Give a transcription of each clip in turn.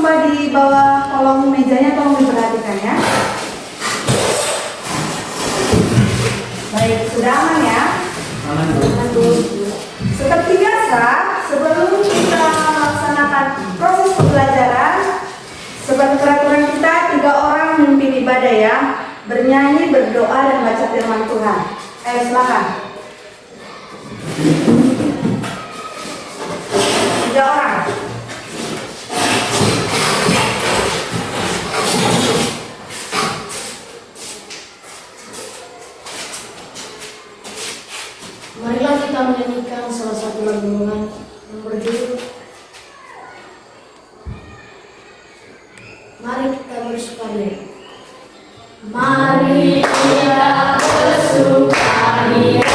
coba di bawah kolong mejanya tolong diperhatikan ya. Baik, sudah aman ya? Aman, Bu. Aman, Bu. Seperti biasa, sebelum kita melaksanakan proses pembelajaran, seperti peraturan kita 3 orang memimpin ibadah ya, bernyanyi, berdoa, dan baca firman Tuhan. Ayo silakan. 3 orang. Marilah kita menyanyikan salah satu lagu yang berjudul Mari kita bersukaria. Mari kita bersukaria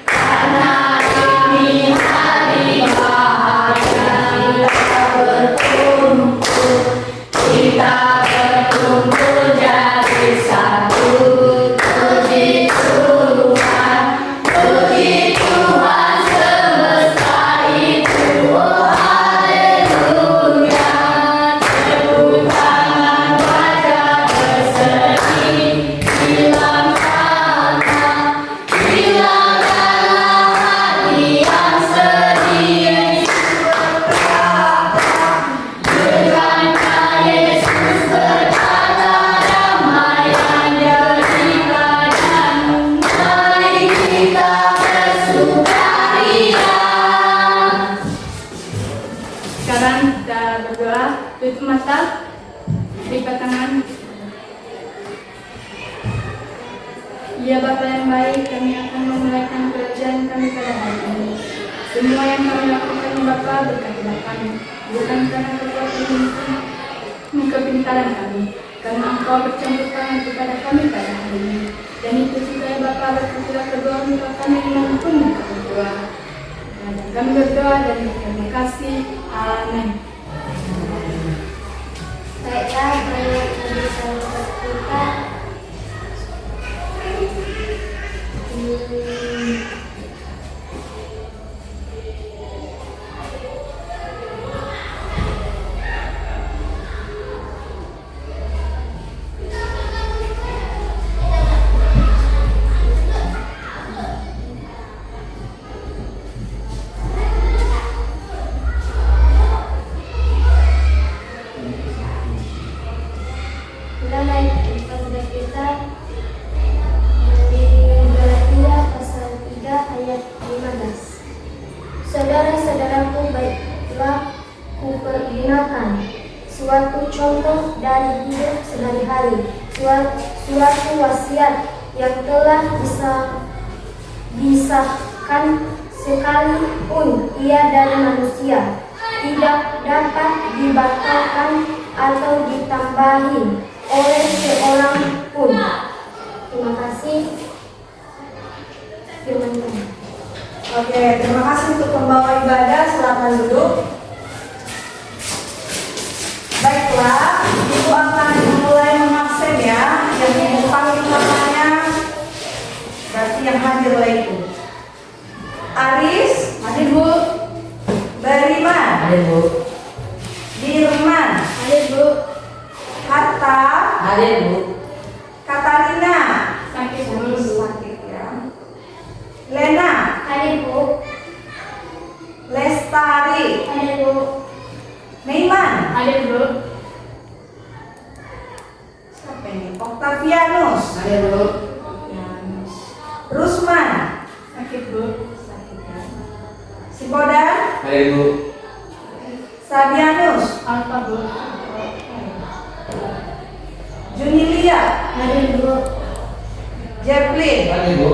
karena ini hari bahagia. Kita berkumpul jadi satu. Puji Tuhan semesta itu, oh haleluya. Tepuk tangan, baca berseri, bilang sama, bilangkanlah hati yang sedih. Bukankah Yesus berkata damai yang jadi padamu. Mari kita bersukaria. Sekarang kita berdoa, tutup mata, lipat tangan. Ya Bapa yang baik, kami akan memulaikan pelajaran kami pada hari ini. Semua yang kami lakukan ya Bapa, berkatilah kami. Bukan karena kekuatan kepintaran kami, karena Engkau bercampur tangan kepada kami pada hari ini. Dan itu juga ya Bapa, berkatilah kedua orang tua kami maupun kami berdoa. Dan kami berdoa dan berterima kasih. Amin. Baiklah, banyak dari sahabat kita. Kita naik kepada kita dari Galatia pasal 3 ayat 15. Saudara-saudaraku, baiklah kupergunakan suatu contoh dari hidup sehari-hari, suatu wasiat yang telah disahkan sekalipun ia dari manusia, tidak dapat dibatalkan atau ditambahi oleh seorang pun. Terima kasih. Firman Tuhan. Oke, terima kasih untuk pembawa ibadah. Silakan duduk. Baiklah, Ibu akan mulai mengabsen ya. Yang Ibu panggil namanya berarti yang hadir lah Ibu. Aris, hadir Bu. Beriman, Hadir, Bu. Dirman, Hadir Bu. Hatta, Hadir, Bu. Katarina, Sakit dulu. sakit ya. Lena, Hadir Bu. Lestari, Hadir Bu. Meiman, Hadir Bu. siapa ini? Octavianus, Hadir, Bu. Octavianus. Rusman, Sakit Bu. sakit ya. Sipodan, Hadir, Bu. Sabianus, Alfa Bu. Junilia, Hadir Bu. Jeplin. Hadir, Bu.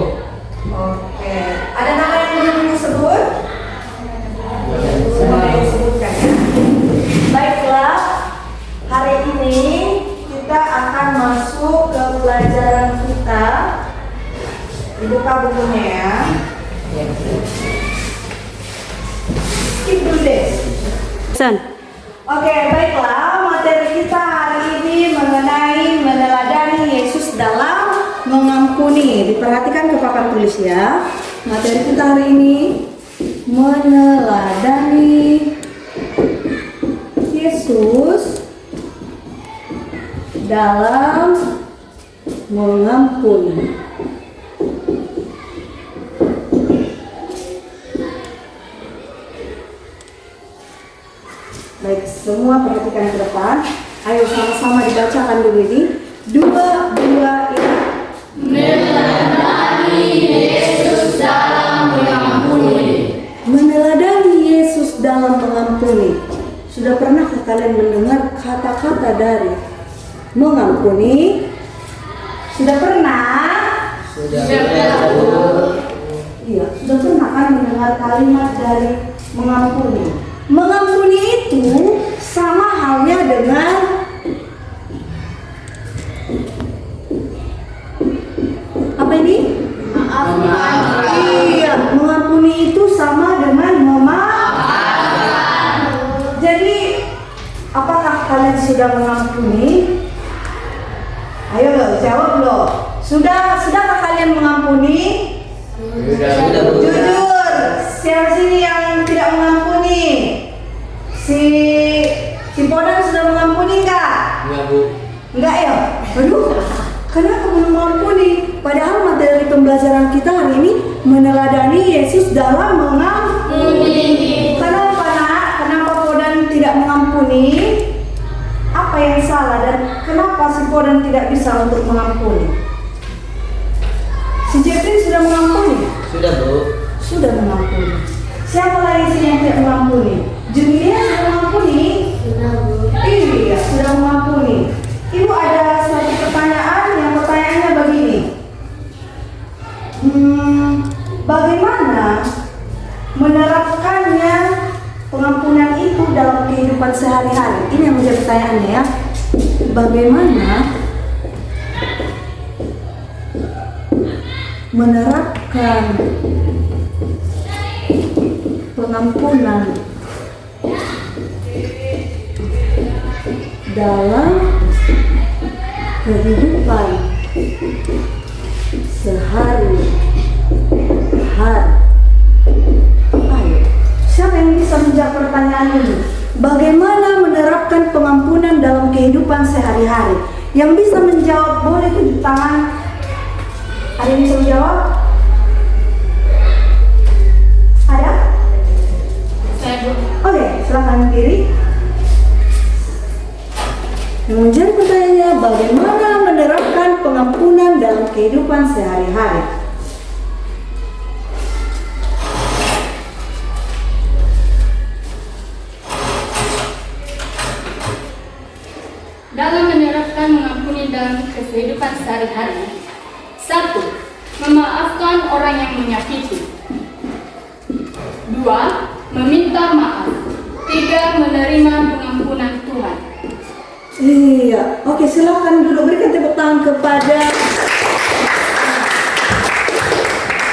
Oke, ada nama yang belum disebut? Semua disebutkan ya. Baiklah, hari ini kita akan masuk ke pelajaran kita. Dibuka bukunya ya. Skip dulu deh. Oke, baiklah, materi kita hari ini mengenai meneladani Yesus dalam mengampuni. Diperhatikan ke papan tulis ya. Materi kita hari ini meneladani Yesus dalam mengampuni. Baik, semua perhatikan ke depan. Ayo sama-sama dibacakan dulu ini. Dua ini. Meneladani Yesus dalam mengampuni. Meneladani Yesus dalam mengampuni. Sudah pernahkah kalian mendengar kata-kata dari mengampuni? Sudah pernah? Sudah. Iya, sudah pernah kan mendengar kalimat dari mengampuni? Mengampuni itu sama halnya dengan apa ini? Maafkan. Iya, mengampuni itu sama dengan memaafkan. Jadi, apakah kalian sudah mengampuni? Ayo loh, jawab loh. Sudahkah kalian mengampuni? Sudah, Bu. Jujur, siapa sini yang tidak mengampuni? Si Podan sudah mengampuni enggak? Enggak, Bu. Enggak ya? Aduh, kenapa belum mengampuni? Padahal materi pembelajaran kita hari ini meneladani Yesus dalam mengampuni. Kenapa nak? Kenapa Podan tidak mengampuni? Apa yang salah dan kenapa si Podan tidak bisa untuk mengampuni? Si Jeffrey sudah mengampuni? Sudah, Bu. Sudah mengampuni. Siapa lagi sih yang tidak mengampuni? Julia sudah mengampuni? Sudah, Bu. Iya, sudah mengampuni. Ibu ada suatu pertanyaan, yang pertanyaannya begini. Bagaimana menerapkannya pengampunan itu dalam kehidupan sehari-hari? Ini yang menjadi pertanyaannya ya. Bagaimana menerapkan pengampunan dalam kehidupan sehari-hari. Ayo, siapa yang bisa menjawab pertanyaan ini? Bagaimana menerapkan pengampunan dalam kehidupan sehari-hari? Yang bisa menjawab boleh tunjuk tangan. Ada yang bisa menjawab? Ada? Saya, Bu. Oke, silakan diri. Yang menjadi pertanyaannya, bagaimana menerapkan pengampunan dalam kehidupan sehari-hari? Dalam menerapkan mengampuni dalam kehidupan sehari-hari. 1. Memaafkan orang yang menyakiti. 2. Meminta maaf. 3. Menerima pengampunan Tuhan. Iya, oke, silakan duduk. Berikan tepuk tangan kepada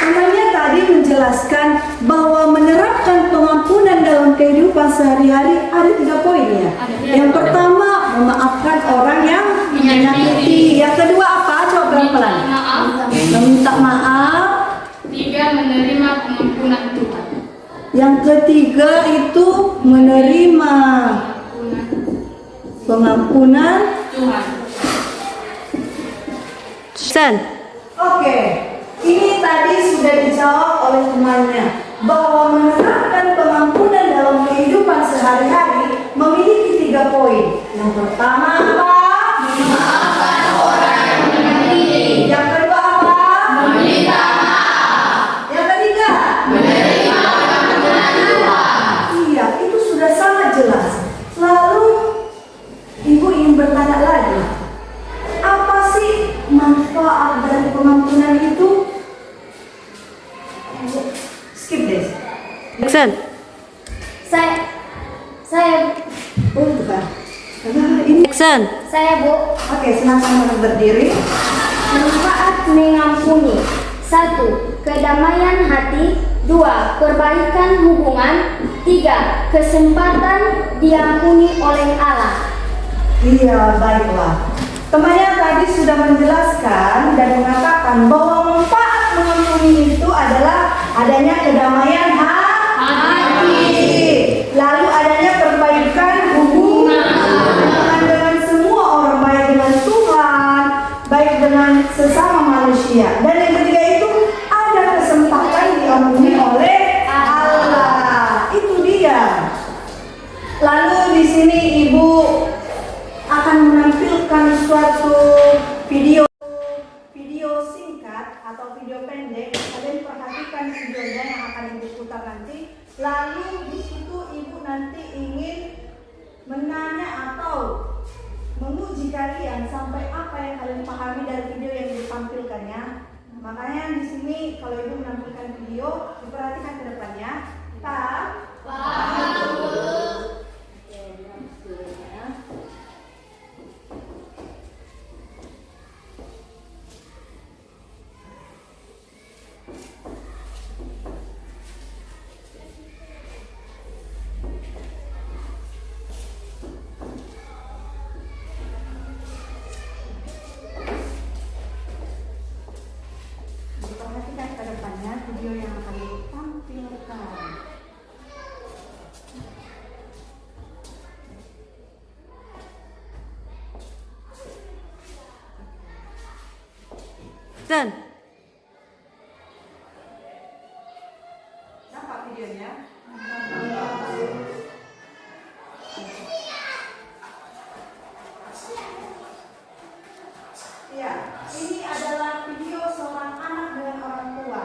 namanya tadi menjelaskan bahwa menerapkan pengampunan dalam kehidupan sehari-hari ada 3 poin ya. Yang pertama, memaafkan orang yang menyakiti. Yang kedua apa? Coba pelan-pelan. Maaf. Meminta maaf. 3. Menerima pengampunan Tuhan. Yang ketiga itu menerima pengampunan Tuhan. Sen. Oke, ini tadi sudah dijawab oleh temannya bahwa menerapkan pengampunan dalam kehidupan sehari-hari memiliki 3 poin. Yang pertama apa? Memaafkan orang yang menyakiti. Yang kedua apa? Meminta maaf. Yang ketiga? Menerima pengampunan Tuhan. Iya, itu sudah sangat jelas. Lalu Ibu ingin bertanya lagi, apa sih manfaat dari pengampunan itu? Skip deh. Jackson. Saya Oh bukan. Ini Jackson. Saya, Bu. Oke, silakan berdiri. Manfaat mengampuni. 1. Kedamaian hati. 2. Perbaikan hubungan. 3. Kesempatan diampuni oleh Allah. Iya, baiklah. Temannya tadi sudah menjelaskan dan mengatakan bahwa manfaat mengampuni itu adalah adanya kedamaian hati, lalu adanya perbaikan hubungan. Iya, dan yang ketiga itu ada kesempatan diampuni oleh Allah. Itu dia. Lalu di sini Ibu akan menampilkan suatu video singkat atau video pendek. Kalian perhatikan videonya yang akan Ibu putar nanti. Lalu di situ Ibu nanti ingin menanya atau menguji kalian sampai apa yang kalian pahami dari video yang ditampilkannya. Makanya di sini kalau Ibu menampilkan video, diperhatikan ke depannya. Paham? Diperhatikan ke depannya video yang akan ditampilkan. Dan nampak videonya? Ya, ini adalah video seorang anak dengan orang tua.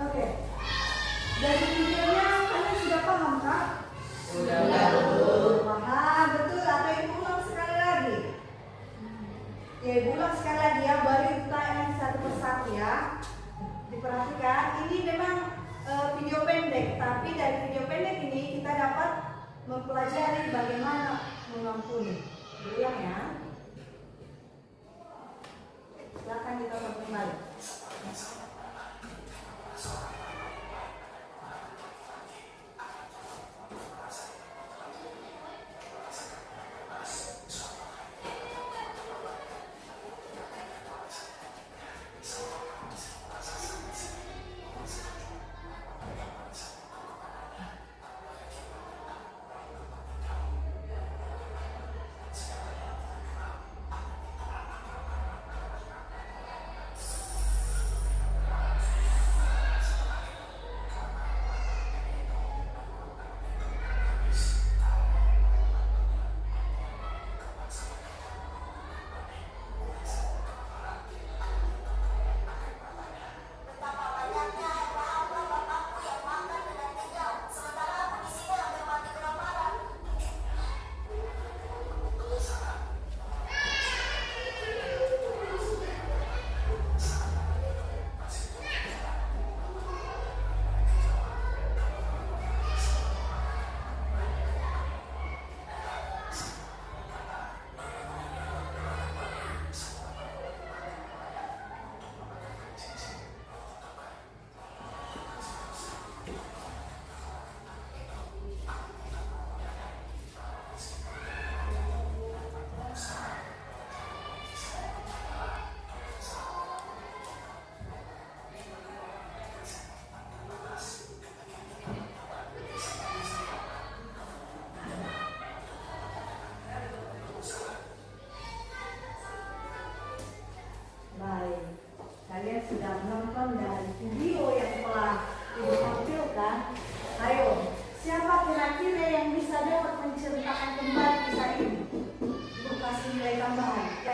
Oke. Dari videonya kalian sudah paham kah? Sudah. Paham, betul. Atau Ibu ulang sekali lagi? Ya, Ibu ulang sekali lagi ya, baru Ibu tanya satu persatu ya. Diperhatikan, ini memang video pendek, tapi dari video pendek ini kita dapat mempelajari bagaimana mengampuni. Diulang ya. Silakan ditonton kembali.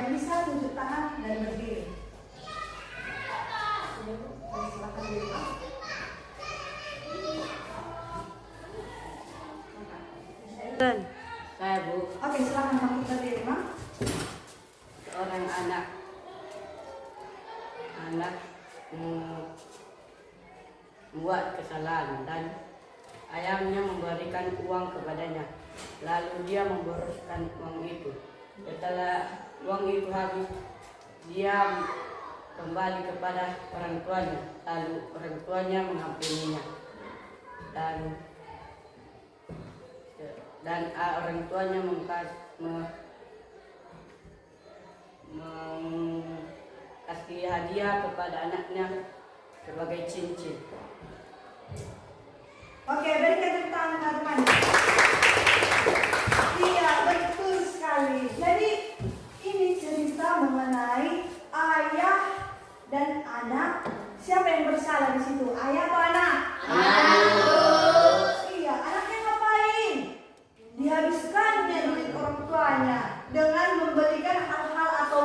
Yang bisa tunjuk tangan dan berdiri. Silakan diri. Saya Bu, Oke, silakan Pak kita diri, Mak. seorang anak membuat kesalahan dan ayahnya memberikan uang kepadanya. Lalu dia memboroskan uang itu. Setelah uang itu habis, dia kembali kepada orang tuanya. Lalu orang tuanya mengampuninya. Dan orang tuanya kasih hadiah kepada anaknya sebagai cincin. Oke, berikan tepuk tangan teman-teman. Iya, betul sekali. Jadi ini cerita mengenai ayah dan anak. Siapa yang bersalah di situ? Ayah atau anak? Iya, anaknya ngapain? Dihabiskannya duit orang tuanya dengan membelikan hal-hal atau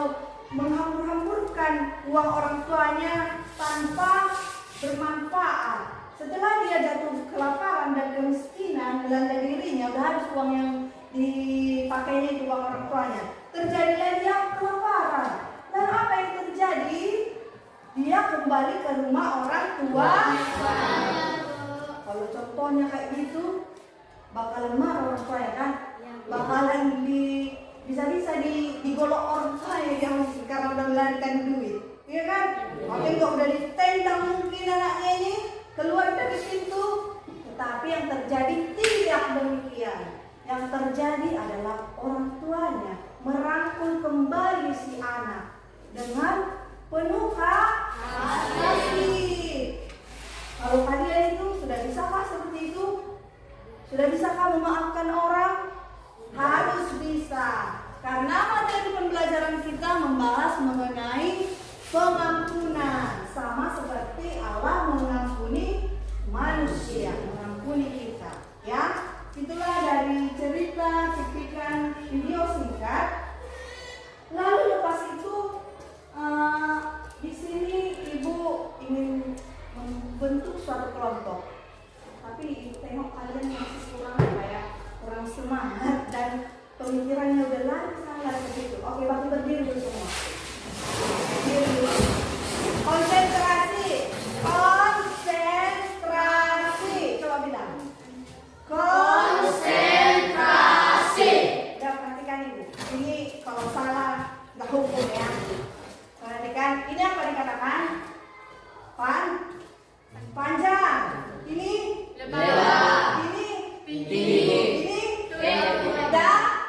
menghambur-hamburkan uang orang tuanya tanpa bermanfaat. Setelah dia jatuh kelaparan dan kemiskinan melanda dirinya, udah habis uang yang dipakainya itu uang orang tuanya. Terjadilah dia kelaparan. Lalu apa yang terjadi? Dia kembali ke rumah orang tua. Kalau contohnya kayak gitu, bakalan marah orang tuanya kan? Bakalan bisa-bisa digolok orang tuanya yang karena udah melarikan duit. Iya kan? Makanya kok udah ditendang mungkin anaknya ini keluar dari pintu. Tetapi yang terjadi tidak demikian. Yang terjadi adalah orang tuanya merangkul kembali si anak dengan penuh kasih. Kalau kalian itu sudah bisakah seperti itu? Sudah bisakah memaafkan orang? Harus bisa. Karena materi pembelajaran kita membahas mengenai pengampunan. Sama seperti Allah mengampuni manusia, mengampuni kita. Ya, itulah dari cerita cuplikan video singkat. Lalu lepas itu di sini ibu ingin membentuk suatu kelompok. Tapi tengok kalian masih kurang semangat dan pemikirannya udah lari sangat begitu. Oke, waktu berdiri dulu semua. Berdiri dulu. Konsentrasi. Coba bilang. Konsentrasi. Udah perhatikan ibu. Ini kalau salah nggak hukum ya. Perhatikan. Ini apa dikatakan? Panjang. Ini lebar. Ini tinggi. Ini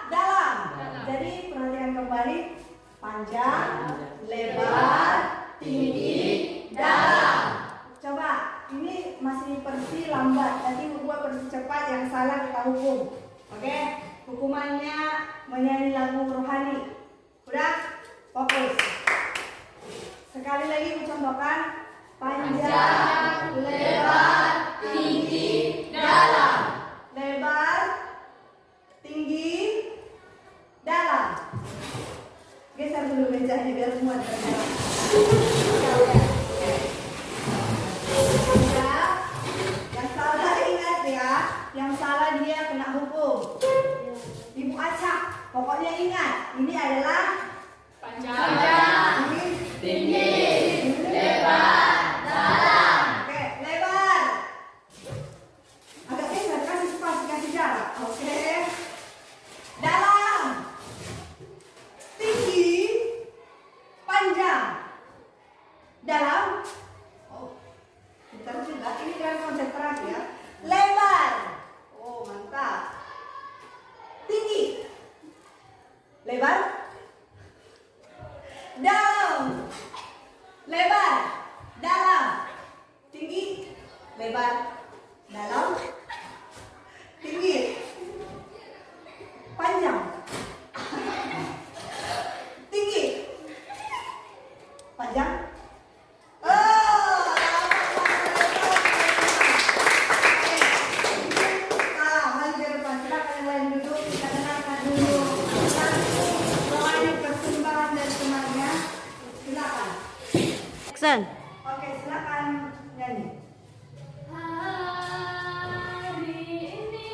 dalam. Jadi perhatikan kembali. Panjang, lebar, tinggi, dalam. Coba, ini masih versi lambat. Nanti buat versi cepat, yang salah kita hukum. Oke? Hukumannya menyanyi lagu rohani. Udah? Fokus. Sekali lagi mencontohkan. Panjang, lebar, tinggi, dalam. Lebar, tinggi, dalam. Geser dulu mejanya biar semua terlihat. Yang salah ingat ya, yang salah dia kena hukum. Ibu acak, pokoknya ingat, ini adalah panjang, tinggi, lebar, dalam. Oke, lebar. Agak geser, kasih spasi, kasih jarak. Oke. Dalam. Tinggi. Panjang. Dalam. Oh, pintar juga. Ini dengan konsentrasi ya. Lebar. Oh, mantap. Tinggi. Lebar. Dalam. Lebar. Dalam. Tinggi. Lebar. Dalam. Tinggi. Panjang. Tinggi. Panjang. Maju ke depan. Silakan yang lain duduk. Kita dengarkan dulu lagu rohani persembahan dari Action. Oke, silakan nyanyi. Hari ini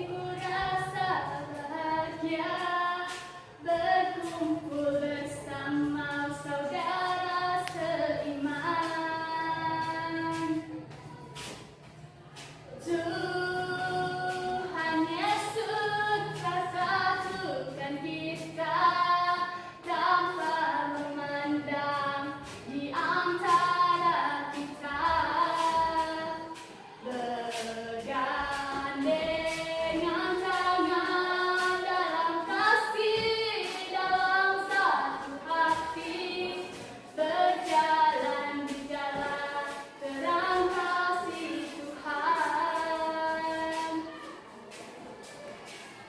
ku rasa bahagia berkumpul bersama saudara seiman. Tuhan Yesus telah satukan kita tanpa memandang di antara kita. Bergandengan tangan dalam kasih, dalam satu hati, berjalan di jalan terang kasih Tuhan.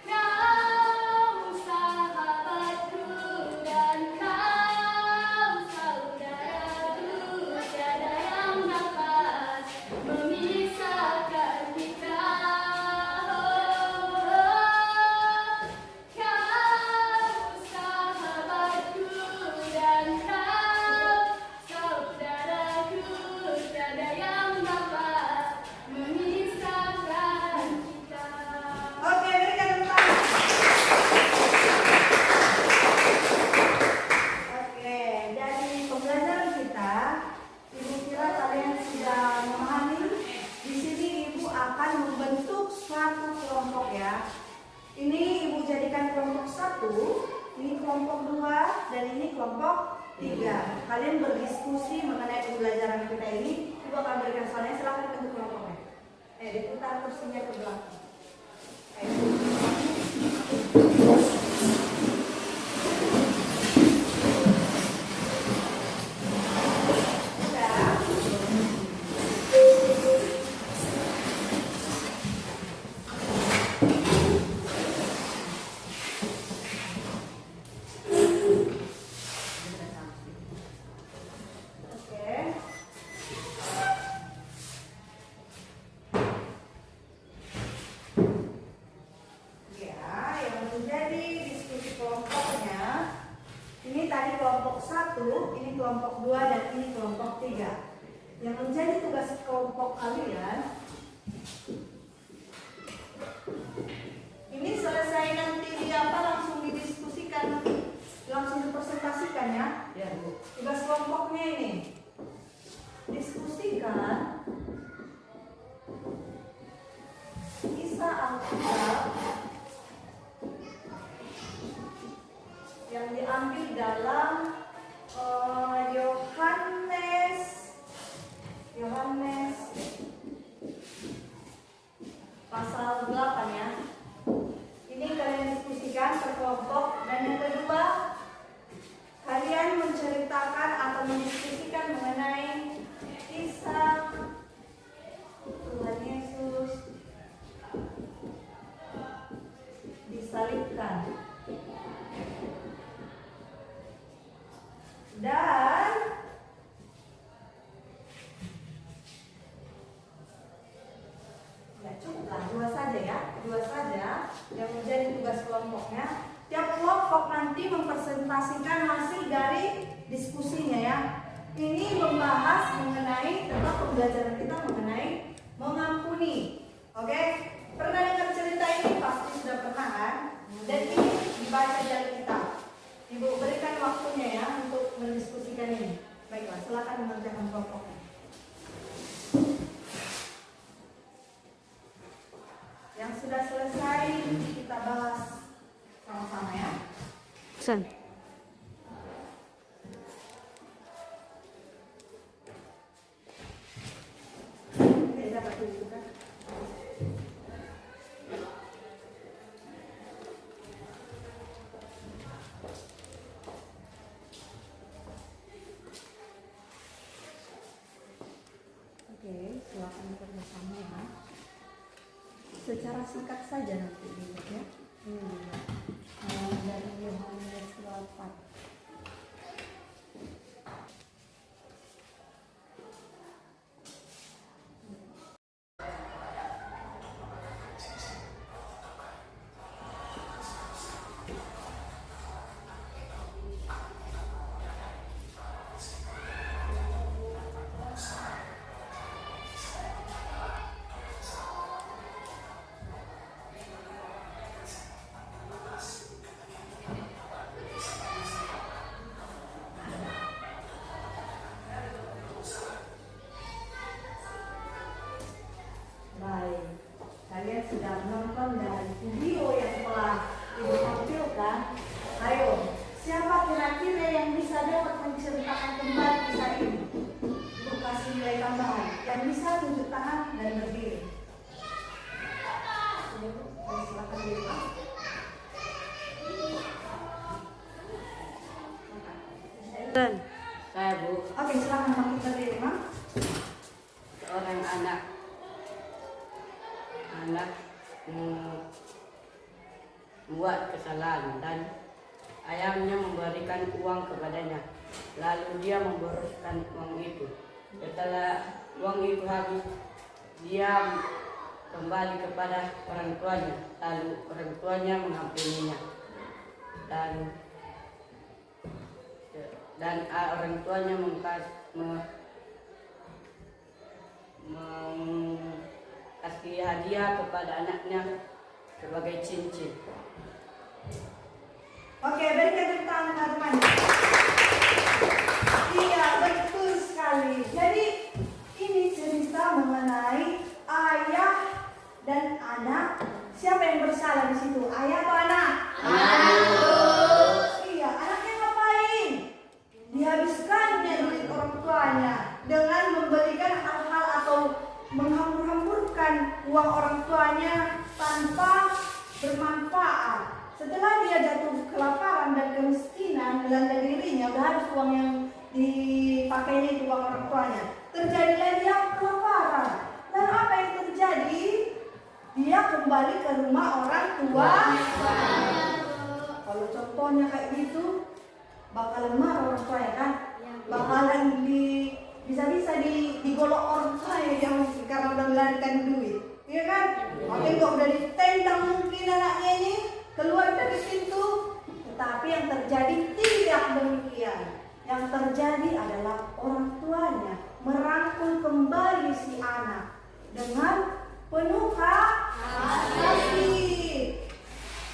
Kau sahabatku dan kau saudaraku, tiada yang dapat memisahkan kita. Kau sahabatku dan kau saudaraku, tiada yang dapat memisahkan kita. Oke, berikan tepuk tangan. Oke, dari pembelajaran kita, Ibu kira kalian sudah memahami. Di sini Ibu akan membentuk suatu kelompok ya. Ini Ibu jadikan kelompok 1, ini kelompok 2, dan ini kelompok 3. Kalian berdiskusi mengenai pembelajaran kita ini. Ibu akan berikan soalnya, silahkan bentuk kelompoknya. Diputar kursinya ke belakang. Ini kelompok 2 dan ini kelompok 3. Yang menjadi tugas kelompok kalian, ini selesai nanti di apa langsung didiskusikan, langsung dipresentasikan ya. Ya, Bu. Tugas kelompoknya ini diskusikan kisah Alkitab yang diambil dalam Yohanes pasal 8 ya. Ini kalian diskusikan per kelompok. Dan yang kedua, kalian menceritakan atau mendiskusikan mengenai kisah Tuhan Yesus disalibkan. Dan ya cukuplah, 2 saja ya, 2 saja yang menjadi tugas kelompoknya. Tiap kelompok nanti mempresentasikan hasil dari diskusinya ya. Ini membahas mengenai tentang pembelajaran kita mengenai mengampuni. Oke, pernah dengar cerita ini? Pasti sudah pernah kan? Dan ini dibaca di Alkitab. Ibu berikan waktunya ya untuk mendiskusikan ini. Baiklah, silakan mengerjakan kelompoknya. Yang sudah selesai kita bahas sama-sama ya. Action. Dapat dibuka. Oke, silakan bekerjasama ya. Secara singkat saja nanti dilihat ya. Ini dilihat. Dari Yohanes 8. berdiri. Silakan diri, Pak. Saya Bu, Oke, silakan Pak berdiri, Mak. seorang anak membuat kesalahan dan ayahnya memberikan uang kepadanya. Lalu dia memboroskan uang itu. Setelah uang itu habis, dia kembali kepada orang tuanya. Lalu orang tuanya mengampuninya. Dan orang tuanya kasih hadiah kepada anaknya sebagai cincin. Oke, berikan tepuk tangan teman-teman. Iya, betul sekali. Jadi ini cerita mengenai ayah dan anak. Siapa yang bersalah di situ? Ayah atau anak? Iya, anaknya ngapain? Dihabiskannya duit orang tuanya dengan membelikan hal-hal atau menghambur-hamburkan uang orang tuanya tanpa bermanfaat. Setelah dia jatuh kelaparan dan kemiskinan, melanda dirinya, udah habis uang yang dipakainya itu uang orang tuanya. Terjadilah dia kelaparan. Dan apa yang terjadi? Dia kembali ke rumah orang tua. Kalau contohnya kayak gitu, bakalan marah orang tuanya kan? Bakalan bisa-bisa digolok orang tuanya yang karena udah melarikan duit. Iya kan? Mungkin kok udah ditendang mungkin anaknya ini keluar dari pintu. Tetapi yang terjadi tidak demikian. Yang terjadi adalah orang tuanya merangkul kembali si anak dengan penuh kasih.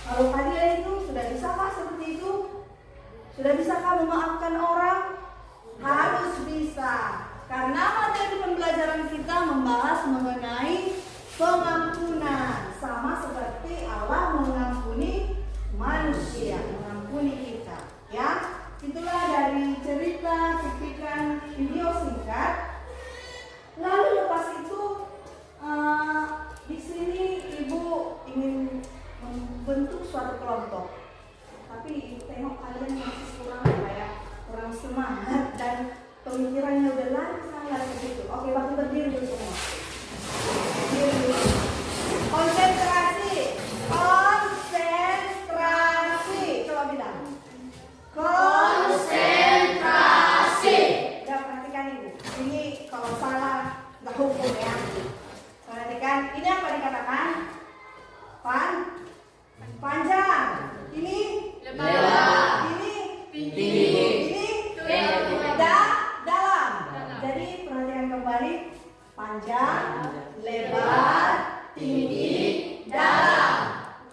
Kalau kalian itu sudah bisakah seperti itu? Sudah bisakah memaafkan orang? Harus bisa. Karena materi pembelajaran kita membahas mengenai pengampunan, sama seperti Allah mengampuni manusia, mengampuni kita. Ya, itulah dari cerita cuplikan video singkat. Lalu lepas itu di sini ibu ingin membentuk suatu kelompok. Tapi ibu tengok kalian masih kurang semangat dan pemikirannya udah lari sana ke situ. Oke, waktu berdiri dulu semua. Berdiri dulu. Konsentrasi. Coba bilang. Konsentrasi. Udah perhatikan ibu. Ini kalau salah nggak hukum ya. Perhatikan. Ini apa dikatakan? Panjang. Ini lebar. Ini tinggi. Ini dalam. Jadi perhatikan kembali. Panjang, lebar, tinggi, dalam.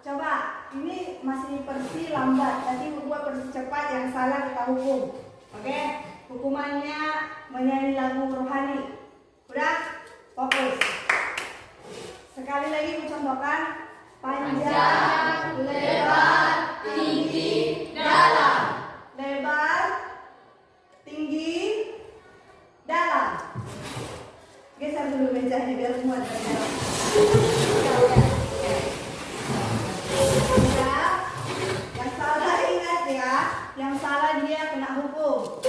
Coba, ini masih versi lambat. Nanti buat versi cepat, yang salah kita hukum. Oke? Hukumannya menyanyi lagu rohani. Udah? Fokus. Sekali lagi mencontohkan. Panjang, lebar, tinggi, dalam. Lebar, tinggi, dalam. Geser dulu mejanya biar semua terlihat. Ya, yang salah ingat ya, yang salah dia kena hukum.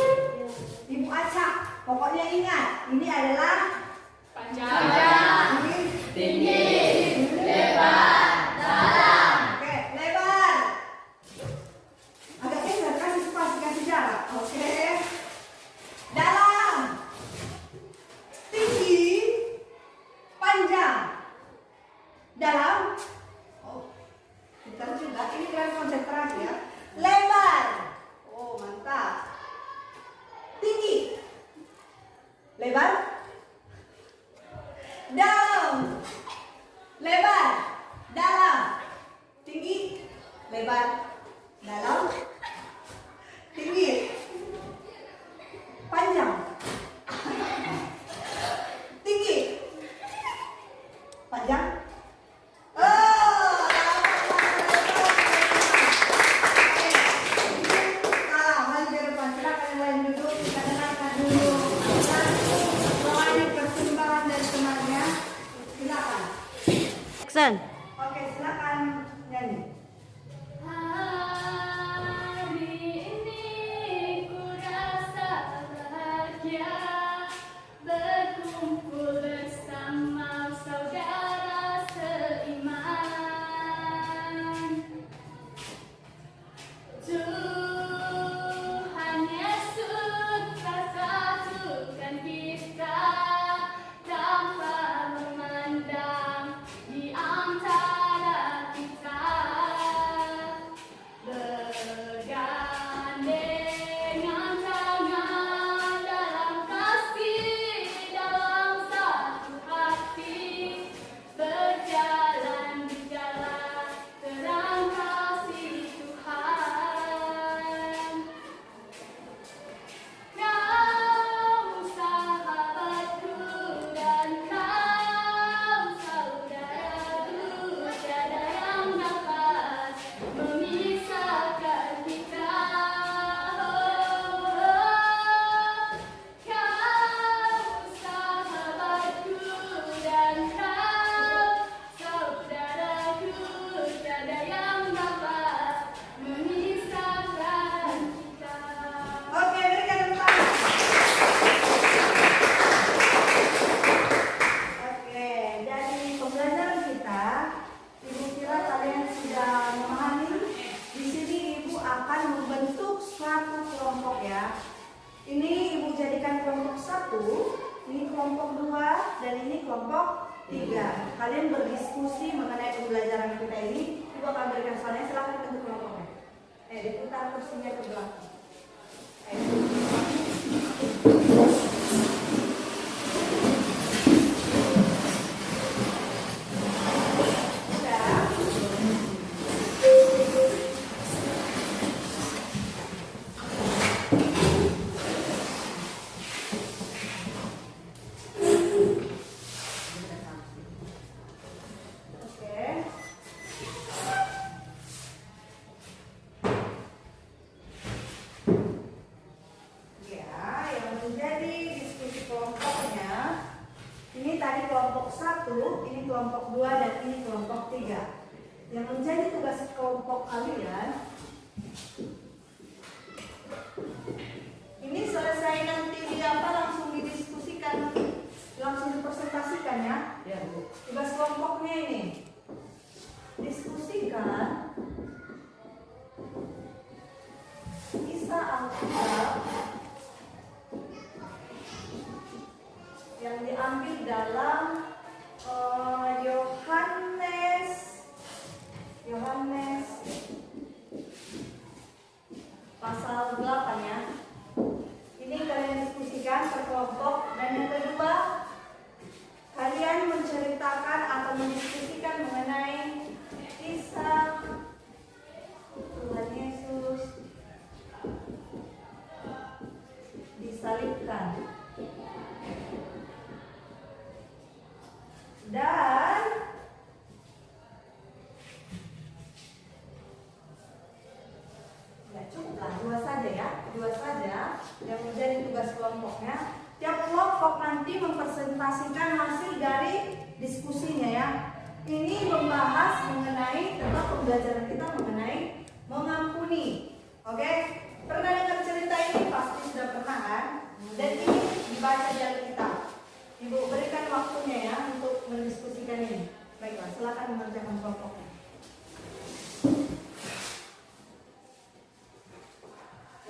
Ibu acak, pokoknya ingat, ini adalah panjang, tinggi, lebar, dalam. Oke, lebar. Agak geser, kasih spasi, kasih jarak. Oke. Dalam. Tinggi. Panjang. Dalam. Oh, pintar juga. Ini kan konsentrasi ya. Lebar. Oh, mantap. Tinggi. Lebar. Dalam. Lebar. Dalam. Tinggi. Lebar. Dalam. Tinggi. satu kelompok ya. Ini ibu jadikan kelompok 1, ini kelompok 2, dan ini kelompok 3. Kalian berdiskusi mengenai pembelajaran kita ini. Ibu akan berikan soalnya, silahkan bentuk kelompoknya. Diputar kursinya ke belakang. Ini kelompok 2 dan ini kelompok 3. Yang menjadi tugas kelompok kalian, ini selesai nanti di apa langsung didiskusikan, langsung dipresentasikan ya. Ya, Bu. Tugas kelompoknya ini diskusikan kisah Alkitab yang diambil dalam Yohanes pasal 8 ya. Ini kalian diskusikan per kelompok, dan yang kedua kalian menceritakan atau mendiskusikan mengenai kisah Tuhan Yesus disalibkan. Dan ya cukuplah, 2 saja ya, 2 saja yang menjadi tugas kelompoknya. Tiap kelompok nanti mempresentasikan hasil dari diskusinya ya. Ini membahas mengenai tentang pembelajaran kita mengenai mengampuni. Oke, pernah dengar cerita ini? Pasti sudah pernah kan? Dan ini dibaca di Alkitab. Ibu berikan waktunya ya untuk mendiskusikan ini. Baiklah, silakan mengerjakan kelompoknya.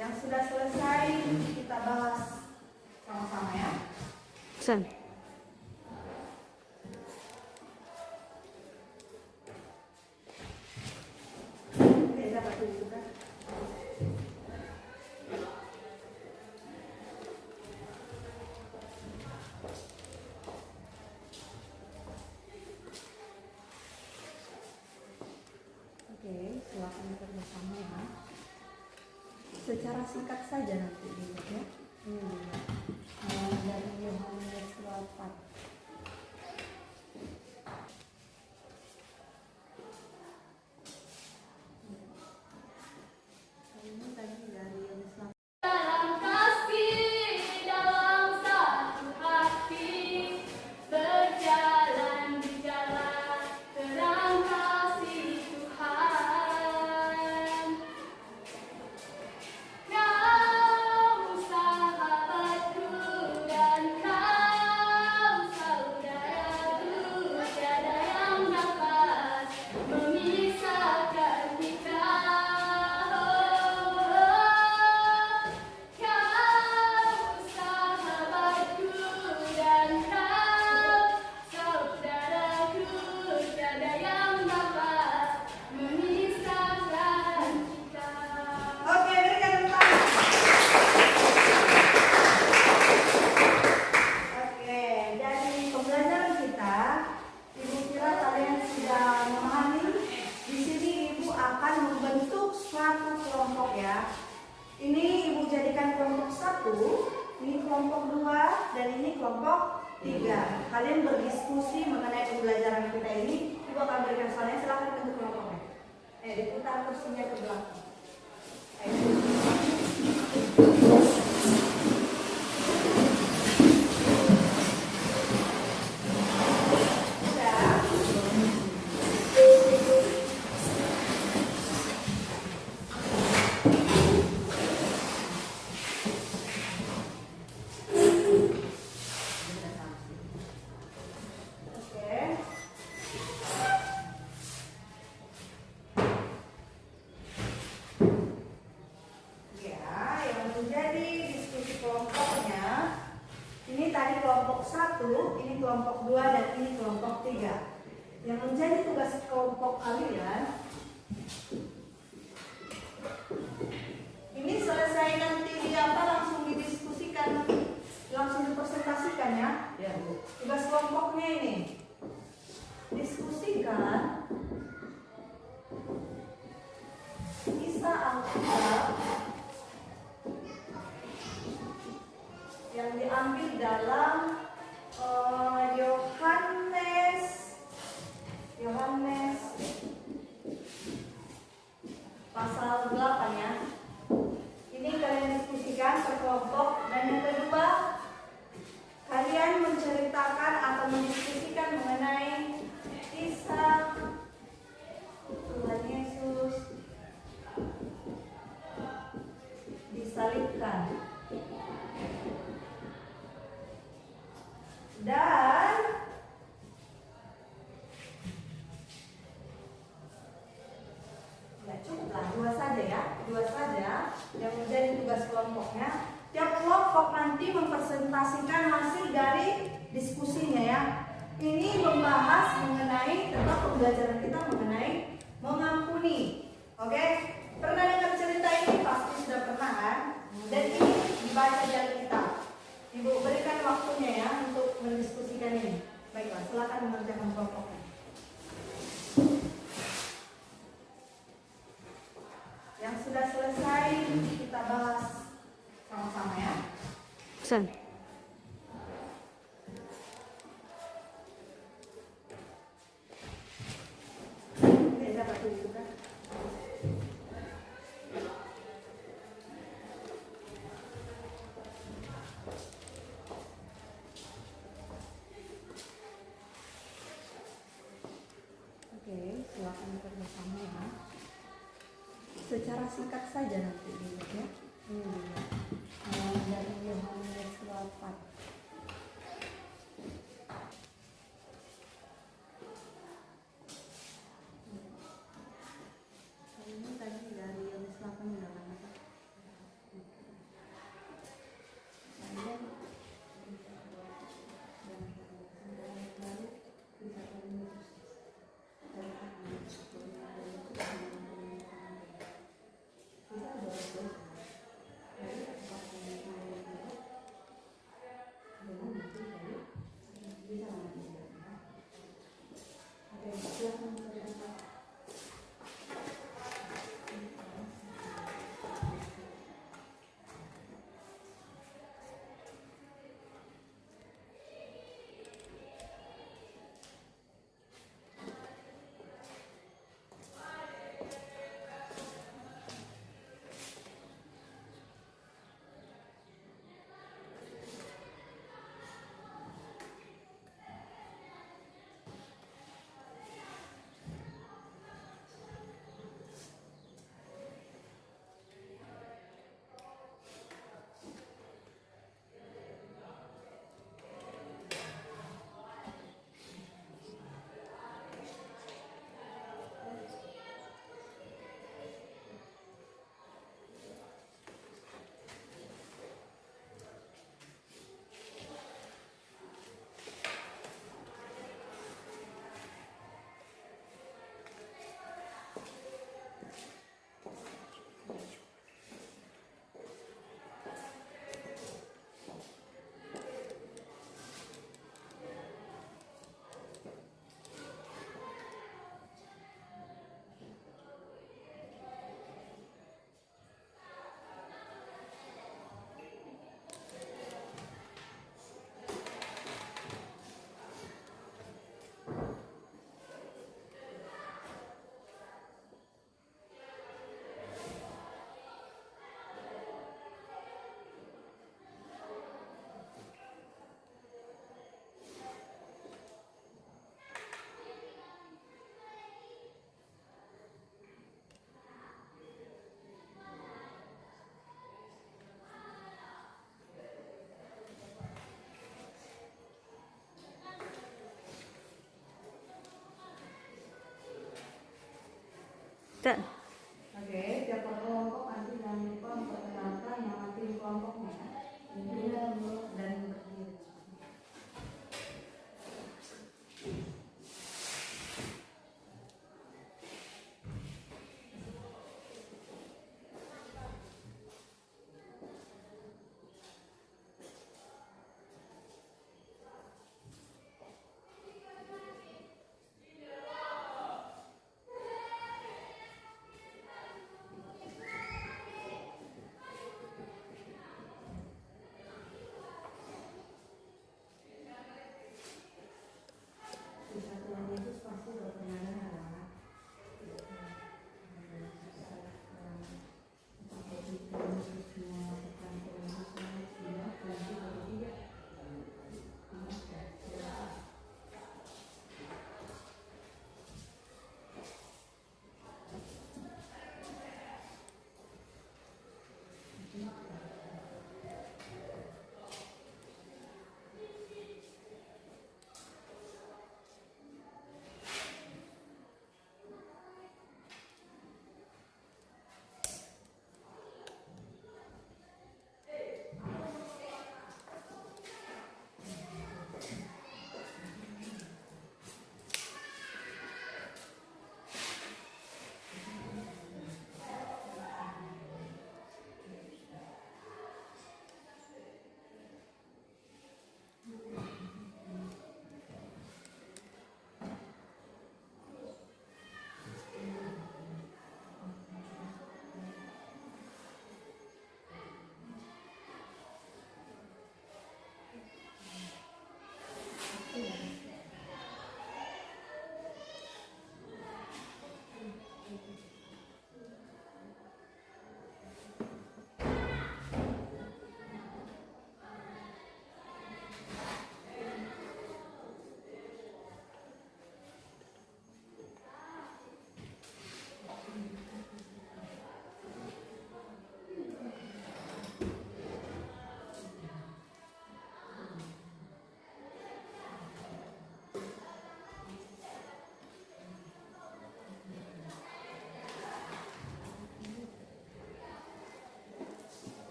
Yang sudah selesai kita bahas sama-sama ya. San. Oke, dapat tunjukkan. Oke, silakan bersama ya. Secara singkat saja nanti dilihat ya. Dari Yohanes 8. Ini tadi dari Yohanes 8. Dalam kasih, dalam satu hati, berjalan di jalan terang kasih Tuhan. Kau sahabatku dan kau saudaraku, tiada yang dapat memisahkan kita. Kau sahabatku dan kau saudaraku, tiada yang dapat memisahkan kita. Oke, berikan tepuk tangan. Oke, dari pembelajaran kita, Ibu kira kalian sudah memahami. Di sini Ibu akan membentuk suatu kelompok ya. Ini Ibu jadikan kelompok 1, ini kelompok 2, dan ini kelompok 3. Kalian berdiskusi mengenai pembelajaran kita ini. Ibu akan berikan soalnya, silahkan bentuk kelompoknya. Diputar kursinya ke belakang. Ya, kelompok 2 dan ini kelompok 3. Yang menjadi tugas kelompok kalian ini selesai nanti di apa langsung didiskusikan, langsung dipresentasikan ya. Ya, Bu. Tugas kelompoknya ini diskusikan kisah Alkitab yang diambil dalam Yohanes pasal 8 ya. Ini kalian diskusikan per kelompok. Dan yang kedua, kalian menceritakan atau mendiskusikan mengenai kisah Tuhan Yesus disalibkan. Dan ya cukuplah dua saja ya, yang menjadi tugas kelompoknya. Tiap kelompok nanti mempresentasikan hasil dari diskusinya ya. Ini membahas mengenai tentang pembelajaran kita mengenai mengampuni. Oke, pernah dengar cerita ini? Pasti sudah pernah kan? Dan ini dibaca di Alkitab. Ibu berikan waktunya ya untuk mendiskusikan ini. Baiklah, silakan mengerjakan kelompoknya. Yang sudah selesai kita bahas sama-sama ya. Pesan. Dapat dulu kan? Oke, silakan bersama ya. Secara singkat saja nanti dulu ya. Dari Yohanes 8. Ini tadi dari Yohanes 8 udah kan? Dan Oke, tiap kelompok nanti jangan lupa memperkenalkan nama tim kelompoknya ya. Dan berdiri.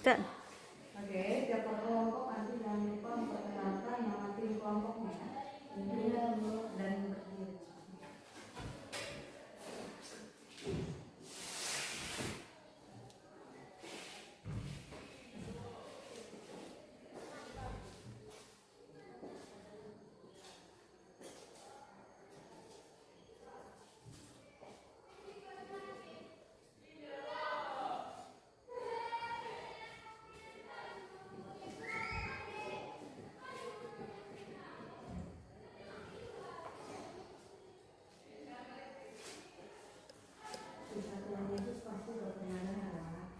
Dan Oke, tiap kelompok nanti jangan lupa memperkenalkan nama tim kelompoknya ya. Iya, Bu. Dan berdiri. Kesatuan Yesus pasti berkenalan adalah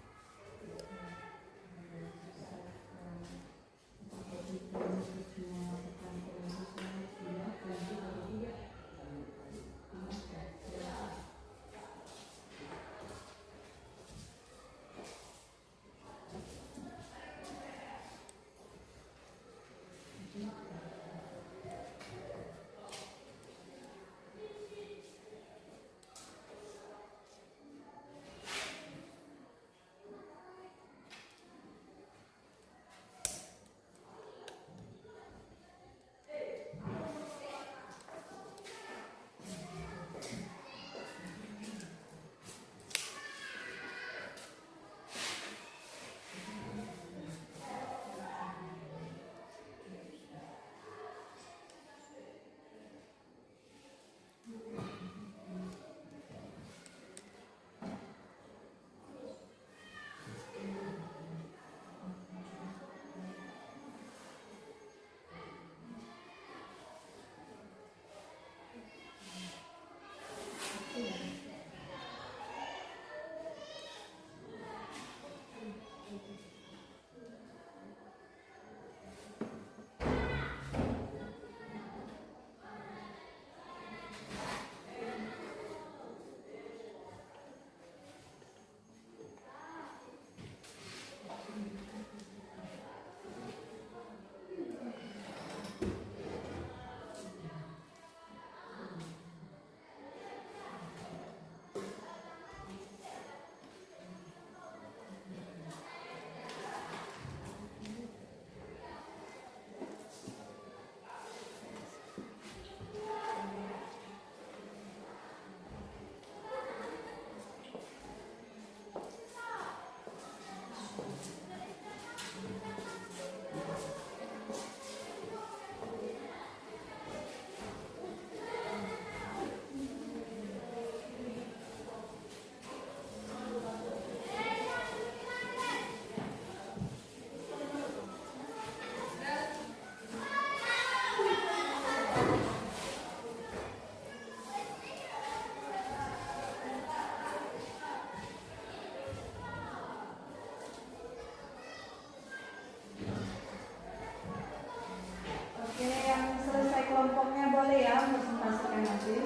Oke, yang selesai kelompoknya boleh ya presentasikan nanti.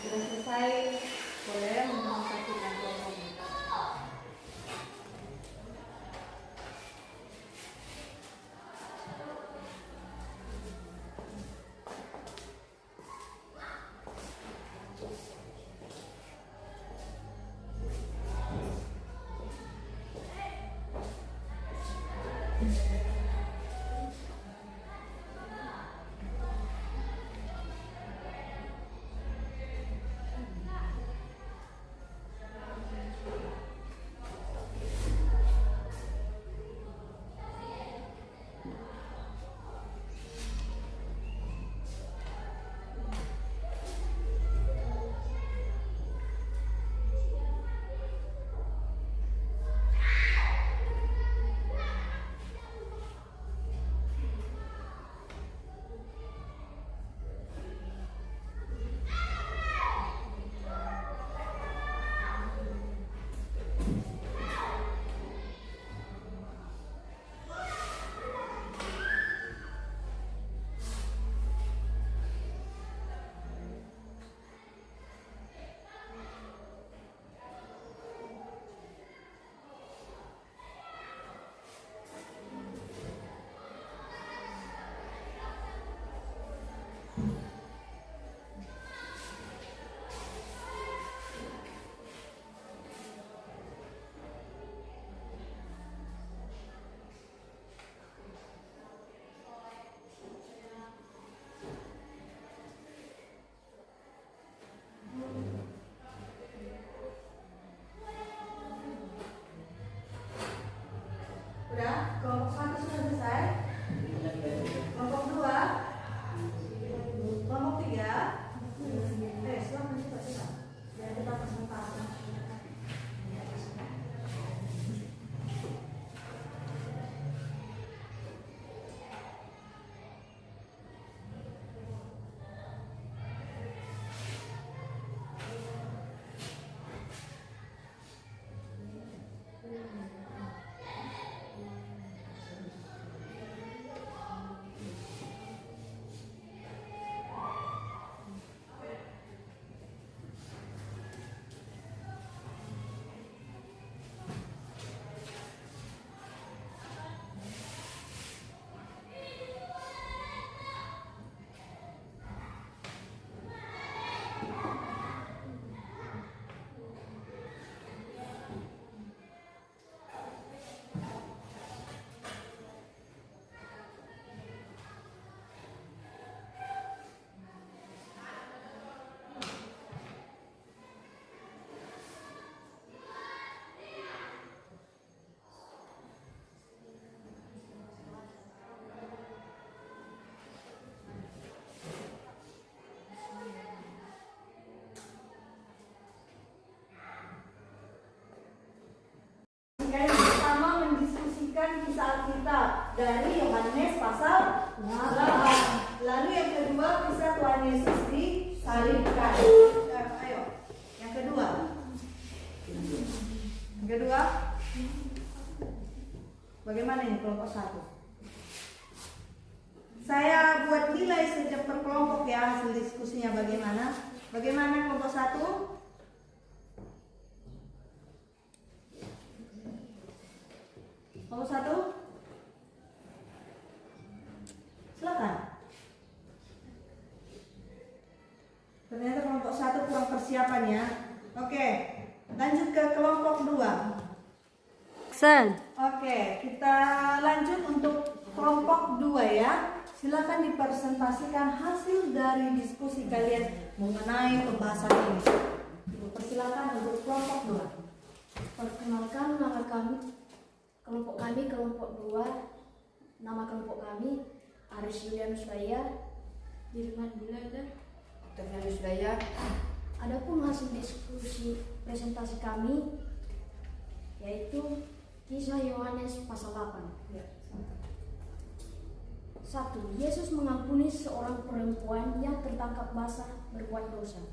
Sudah selesai, boleh mempresentasikan kelompoknya. perhatikan kisah Alkitab dari Yohanes pasal 8. Lalu yang kedua, kisah Tuhan Yesus disalibkan. Ayo, yang kedua. Yang kedua, bagaimana ini kelompok 1? Saya buat nilai sejak per kelompok ya, hasil diskusinya bagaimana. Bagaimana kelompok 1? Kelompok 1? Silakan. Ternyata kelompok 1 kurang persiapan ya. Oke, lanjut ke kelompok 2. Oke, kita lanjut untuk kelompok 2 ya. Silakan dipresentasikan hasil dari diskusi kalian mengenai pembahasan ini. Persilakan untuk kelompok 2. Perkenalkan nama kami, kelompok 2. Nama kelompok kami Aris Julianus Daya, Dirman Bulada. Terus Daya. Adapun hasil diskusi presentasi kami yaitu kisah Yohanes pasal 8. 1. Yesus mengampuni seorang perempuan yang tertangkap basah berbuat dosa.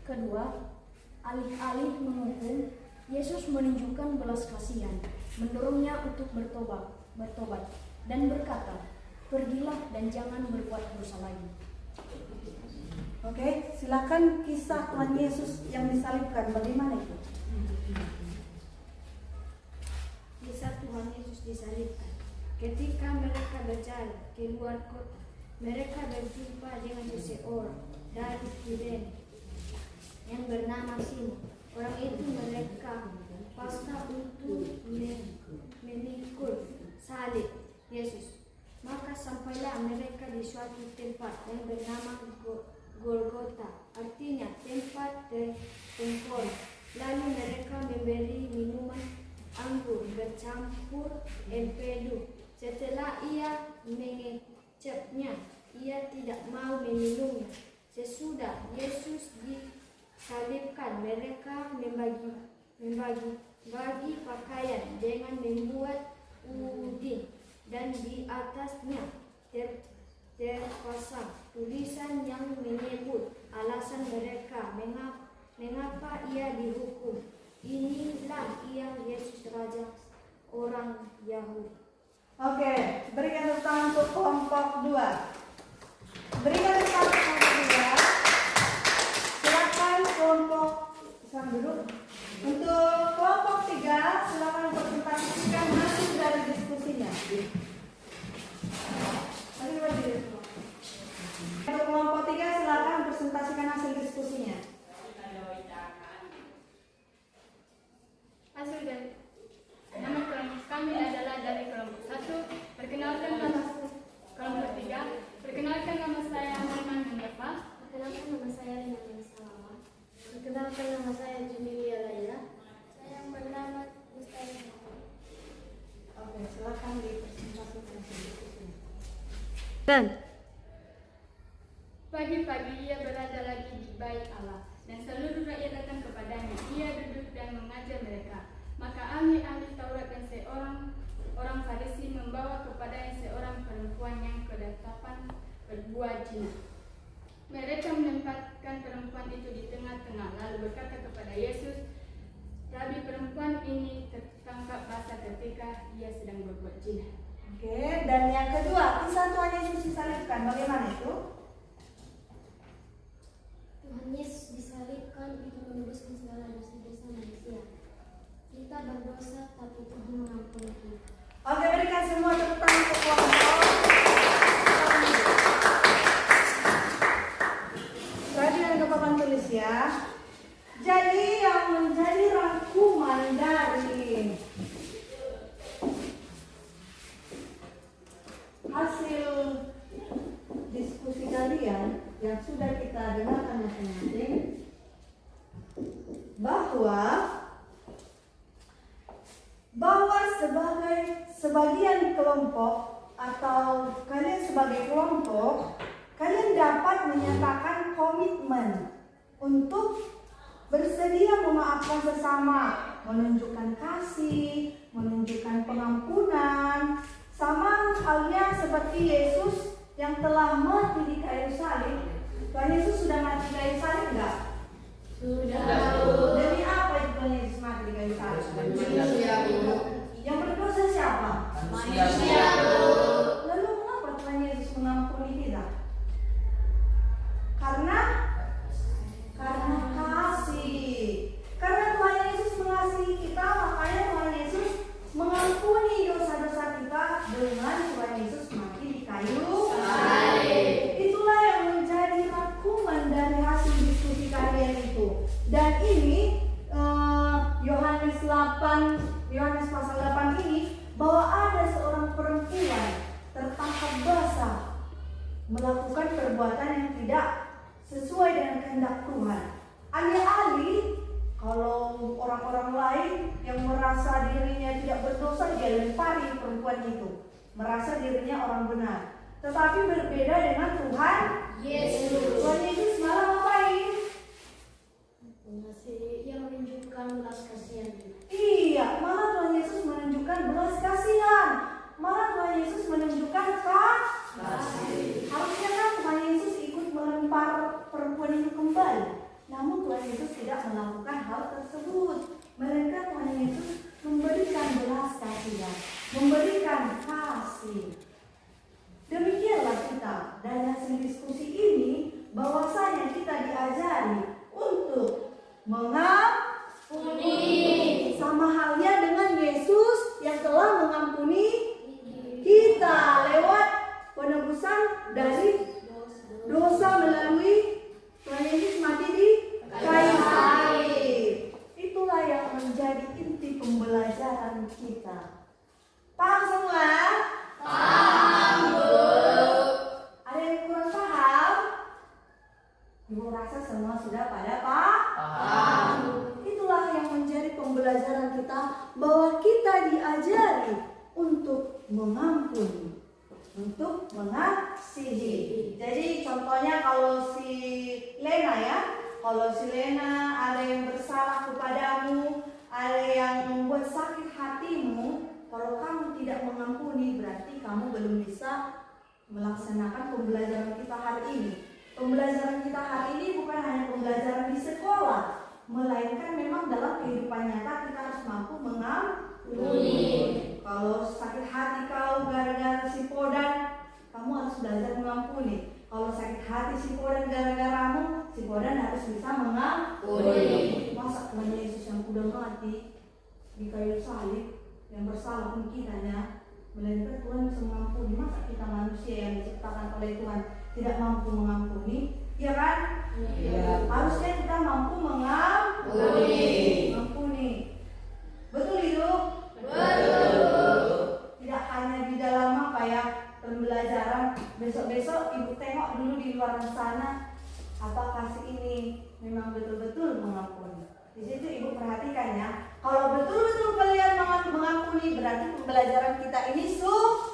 Kedua, alih-alih menghukum, Yesus menunjukkan belas kasihan, mendorongnya untuk bertobat dan berkata, "Pergilah dan jangan berbuat dosa lagi." Oke, silakan kisah Tuhan Yesus yang disalibkan, bagaimana itu? Kisah Tuhan Yesus disalibkan. Ketika mereka berjalan keluar kota, mereka berjumpa dengan seseorang dari Kirene yang bernama Simon. Orang itu mereka paksa untuk memikul salib Yesus. Maka sampailah mereka di suatu tempat yang bernama Golgota, artinya tempat tengkorak. Lalu mereka memberi minuman anggur bercampur empedu. Setelah ia mengecapnya, ia tidak mau meminumnya. Sesudah Yesus disalibkan, mereka membagi pakaian dengan membuat udin, dan di atasnya terpasang tulisan yang menyebut alasan mereka mengapa ia dihukum. Inilah ia Yesus Raja orang Yahudi. Oke, berikan tepuk tangan untuk kelompok 2. Berikan tepuk tangan untuk kelompok 2. Silakan kelompok duduk. Untuk kelompok 3, silakan presentasikan hasil dari diskusinya. Untuk kelompok 3, silakan presentasikan hasil diskusinya. Hasil dari nama kelompok kami adalah dari kelompok 1. Perkenalkan nama kelompok 3. Perkenalkan nama saya Norman Mundafa. Perkenalkan nama saya Rina Salama. Perkenalkan nama saya Jumilia Laila. Saya yang bernama Mustahil. Oke, silakan dipresentasikan hasil diskusinya. Pagi-pagi ia berada lagi di bait Allah, dan seluruh rakyat datang kepadanya. Ia duduk dan mengajar mereka. Maka ahli-ahli Taurat dan orang Farisi membawa kepadanya seorang perempuan yang kedapatan berbuat zina. Mereka menempatkan perempuan itu di tengah-tengah, lalu berkata kepada Yesus, "Rabi, perempuan ini tertangkap basah ketika ia sedang berbuat zina." Oke, dan yang kedua, kisah Tuhan Yesus disalibkan, bagaimana itu? Tuhan Yesus disalibkan untuk menebuskan segala dosa-dosa manusia. Kita berdosa, tapi Tuhan mengampuni kita. Oke, berikan semua tepuk tangan untuk kelompok. Tadi ada papan tulis ya. Jadi yang menjadi rangkuman dari hasil diskusi kalian yang sudah kita dengarkan masing-masing, bahwa sebagian kelompok atau kalian sebagai kelompok, kalian dapat menyatakan komitmen untuk bersedia memaafkan sesama, menunjukkan kasih, menunjukkan pengampunan, seperti Yesus yang telah mati di kayu salib. Tuhan Yesus sudah mati di kayu salib enggak? Sudah. Demi apa itu Tuhan Yesus mati di kayu salib? Manusia, Bu. Yang berdosa siapa? Manusia, Lalu mengapa Tuhan Yesus mengampuni kita? Karena kasih. Karena Tuhan Yesus mengasihi kita, makanya Tuhan Yesus mengampuni dosa-dosa kita dengan Tuhan Yesus mati di kayu salib. Itulah yang menjadi rangkuman dari hasil diskusi kalian itu. Dan ini Yohanes pasal 8 ini, bahwa ada seorang perempuan tertangkap basah melakukan perbuatan yang tidak sesuai dengan kehendak Tuhan. Alih-alih kalau orang-orang lain yang merasa dirinya tidak berdosa, dia lempari perempuan itu, merasa dirinya orang benar. Tetapi berbeda dengan Tuhan Yesus. Tuhan Yesus malah ngapain? Ia menunjukkan belas kasihan. Iya, malah Tuhan Yesus menunjukkan belas kasihan. Malah Tuhan Yesus menunjukkan kasih. Harusnya kan Tuhan Yesus ikut melempar perempuan itu kembali. Namun Tuhan Yesus tidak melakukan hal tersebut. Melainkan Tuhan Yesus memberikan belas kasihan, memberikan kasih. Demikianlah kita dari hasil diskusi ini, bahwasanya kita diajari untuk mengampuni, sama halnya dengan Yesus yang telah mengampuni kita lewat penebusan dari dosa melalui Tuhan Yesus mati di kayu salib. Itulah yang menjadi inti pembelajaran kita. Paham semua? Paham, Bu. Ada yang kurang paham? Ibu rasa semua sudah pada paham. Itulah yang menjadi pembelajaran kita, bahwa kita diajari untuk mengampuni, untuk mengasihi. Jadi contohnya kalau si Lena ya, kalau si Lena ada yang bersalah kepadamu, ada yang membuat sakit hatimu, kalau kamu tidak mengampuni, berarti kamu belum bisa melaksanakan pembelajaran kita hari ini. Pembelajaran kita hari ini bukan hanya pembelajaran di sekolah, melainkan memang dalam kehidupan nyata kita harus mampu mengampuni. Kalau sakit hati kau gara-gara si Podan, kamu harus belajar mengampuni. Kalau sakit hati si Podan gara-garamu, si Podan harus bisa mengampuni. Masa Tuhan Yesus yang sudah mati di kayu salib, yang bersalah pun kitanya, melainkan Tuhan bisa mengampuni. Masa kita manusia yang diciptakan oleh Tuhan tidak mampu mengampuni? Ya kan? Ya. Harusnya kita mampu mengampuni. Betul itu? Betul. Tidak hanya di dalam apa ya, pembelajaran. Besok-besok ibu tengok dulu di luar sana, apakah si ini memang betul-betul mengampuni. Di situ ibu perhatikan ya. Kalau betul-betul kalian mengampuni, berarti pembelajaran kita ini sukses.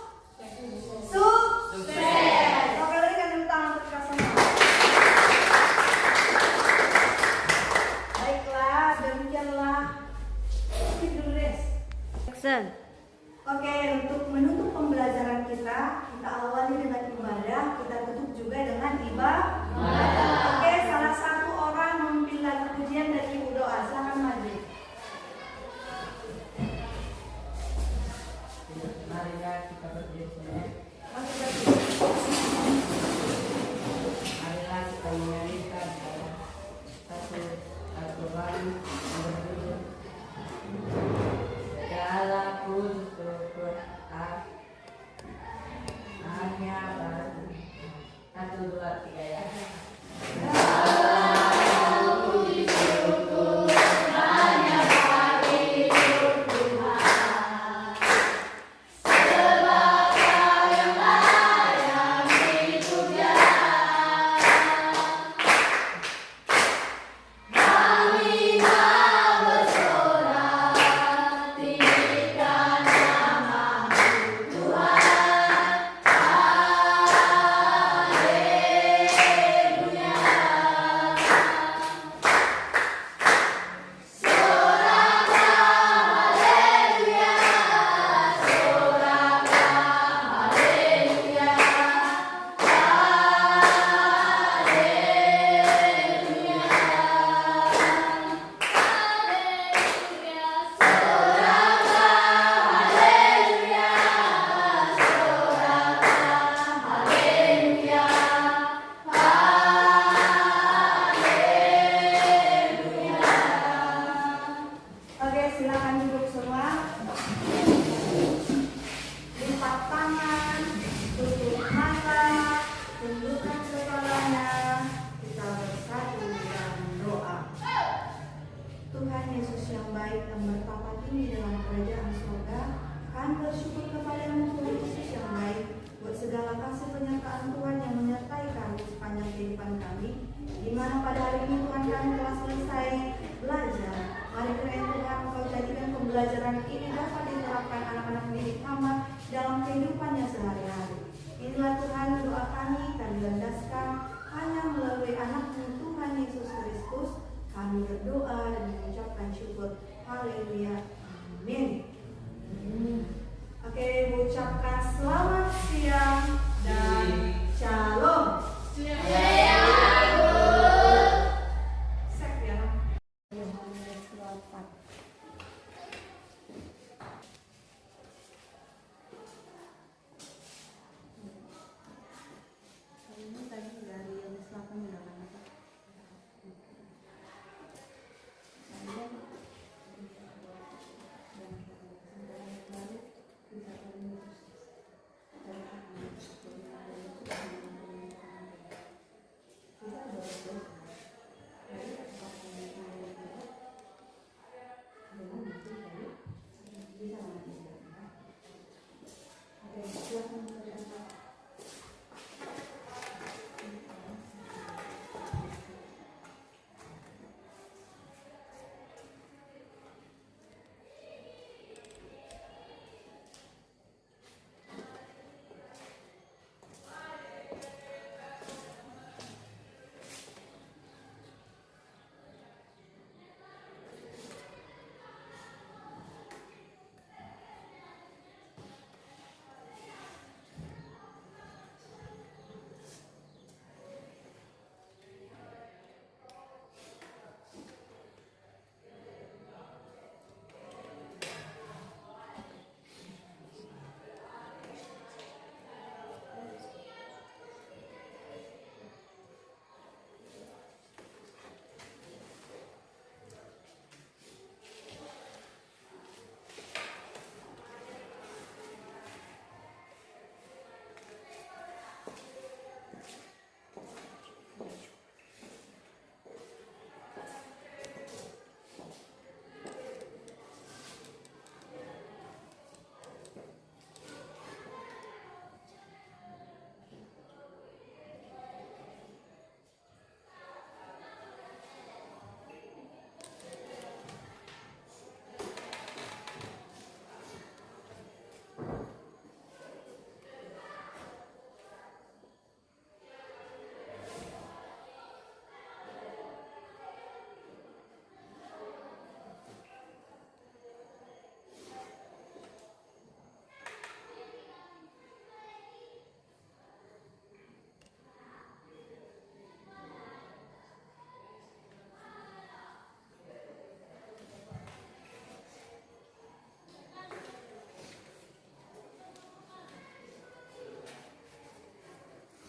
Oke, berikan tepuk tangan untuk kita semua. Baiklah, demikianlah. Skip dulu deh. Oke, untuk menutup pembelajaran kita awali dengan ibadah, kita tutup juga dengan ibadah. Oke, salah satu orang memimpin lagu pujian dan ibu doa. Silakan maju. Marilah kita berdiri. Marilah kita menyanyikan satu aturan yang berbeda. Segala puji syukur hanya bagi 1, 2, 3 ya. Segala puji syukur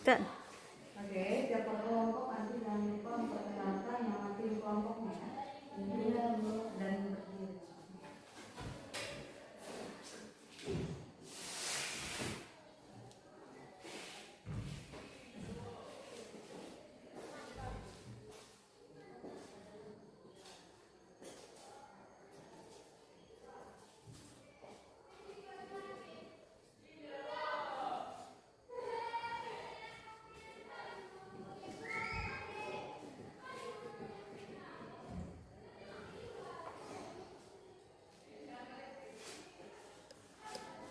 Dan Oke, tiap kelompok nanti jangan lupa memperkenalkan nama tim kelompoknya ya. Iya, Bu. Dan berdiri.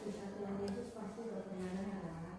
Kesatuan Yesus pasti berkenalan adalah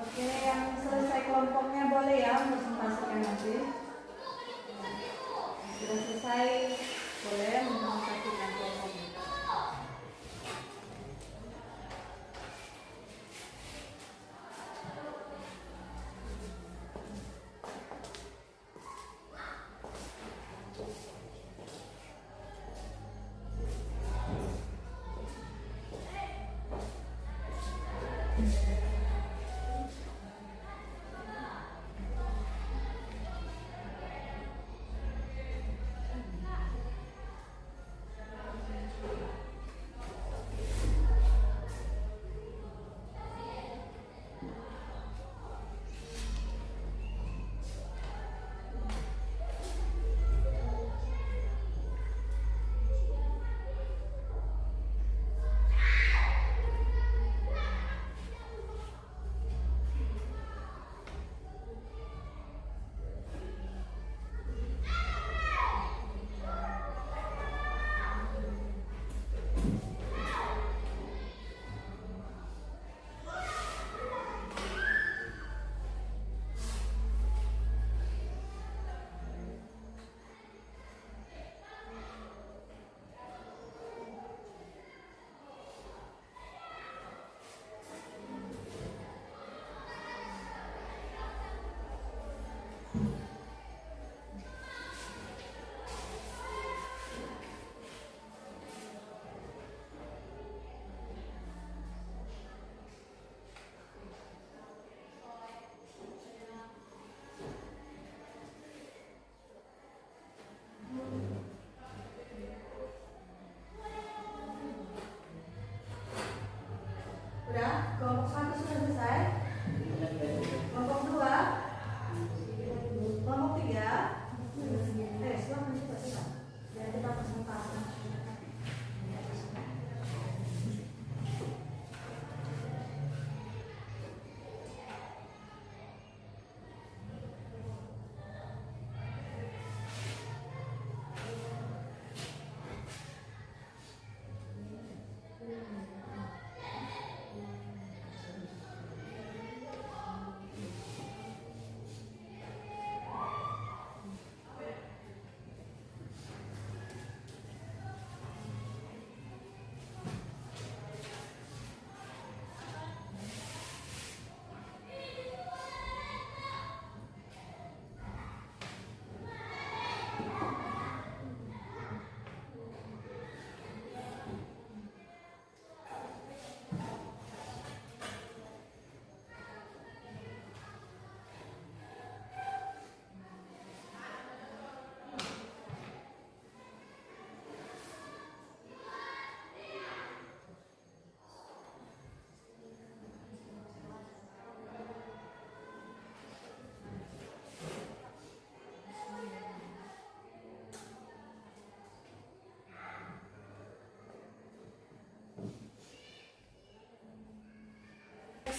Oke, yang selesai kelompoknya boleh ya presentasikan nanti. Sudah selesai, boleh mempresentasikan kelompoknya.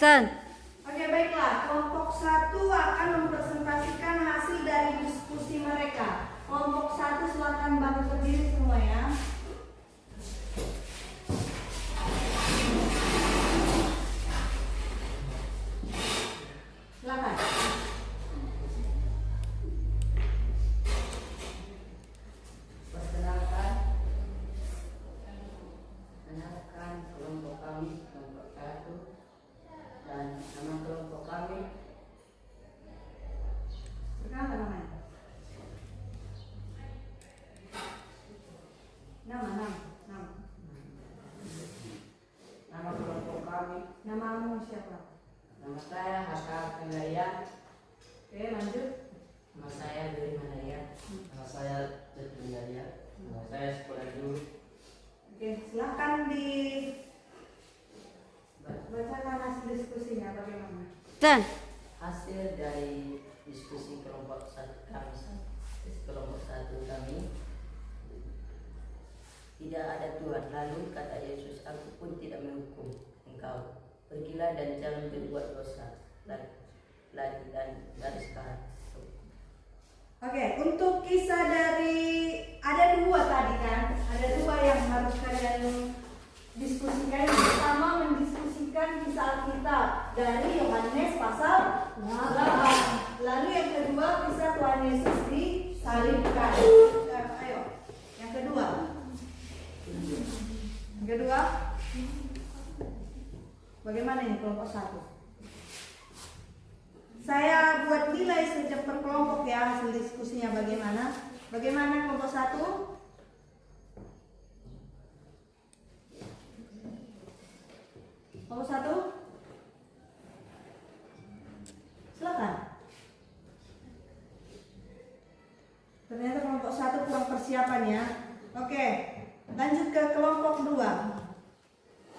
Action. Oke, baiklah. Kelompok 1 akan mempresentasikan hasil dari diskusi mereka. Kelompok 1 silakan bangkit berdiri semua ya. Silakan. Perkenalkan, kenalkan kelompok kami, kelompok 1, dan nama kelompok kami. Perkenalkan namanya. Nama. Nama kelompok kami, Namamu siapa? nama saya Haka Penggaya, Oke, lanjut. nama saya dari Manaya, nama saya Jaya, nama saya sekolah dulu. Oke, silakan bacakan hasil diskusinya bagaimana. Action. Hasil dari diskusi kelompok 1 kami, tidak ada Tuhan. Lalu kata Yesus, aku pun tidak menghukum engkau. Pergilah dan jangan berbuat dosa lagi dan dari sekarang. Oke, untuk kisah dari ada 2 tadi kan, ada 2 yang harus kalian diskusikan. Yang pertama mendiskusikan kisah Alkitab dari Yohanes pasal 8. Lalu yang kedua kisah Tuhan Yesus disalibkan. Ayo, yang kedua. Yang kedua, bagaimana ini kelompok 1? Saya buat nilai sejak per kelompok ya hasil diskusinya bagaimana. Bagaimana kelompok 1? Kelompok 1? Silakan. Ternyata kelompok 1 kurang persiapan ya. Oke, lanjut ke kelompok 2.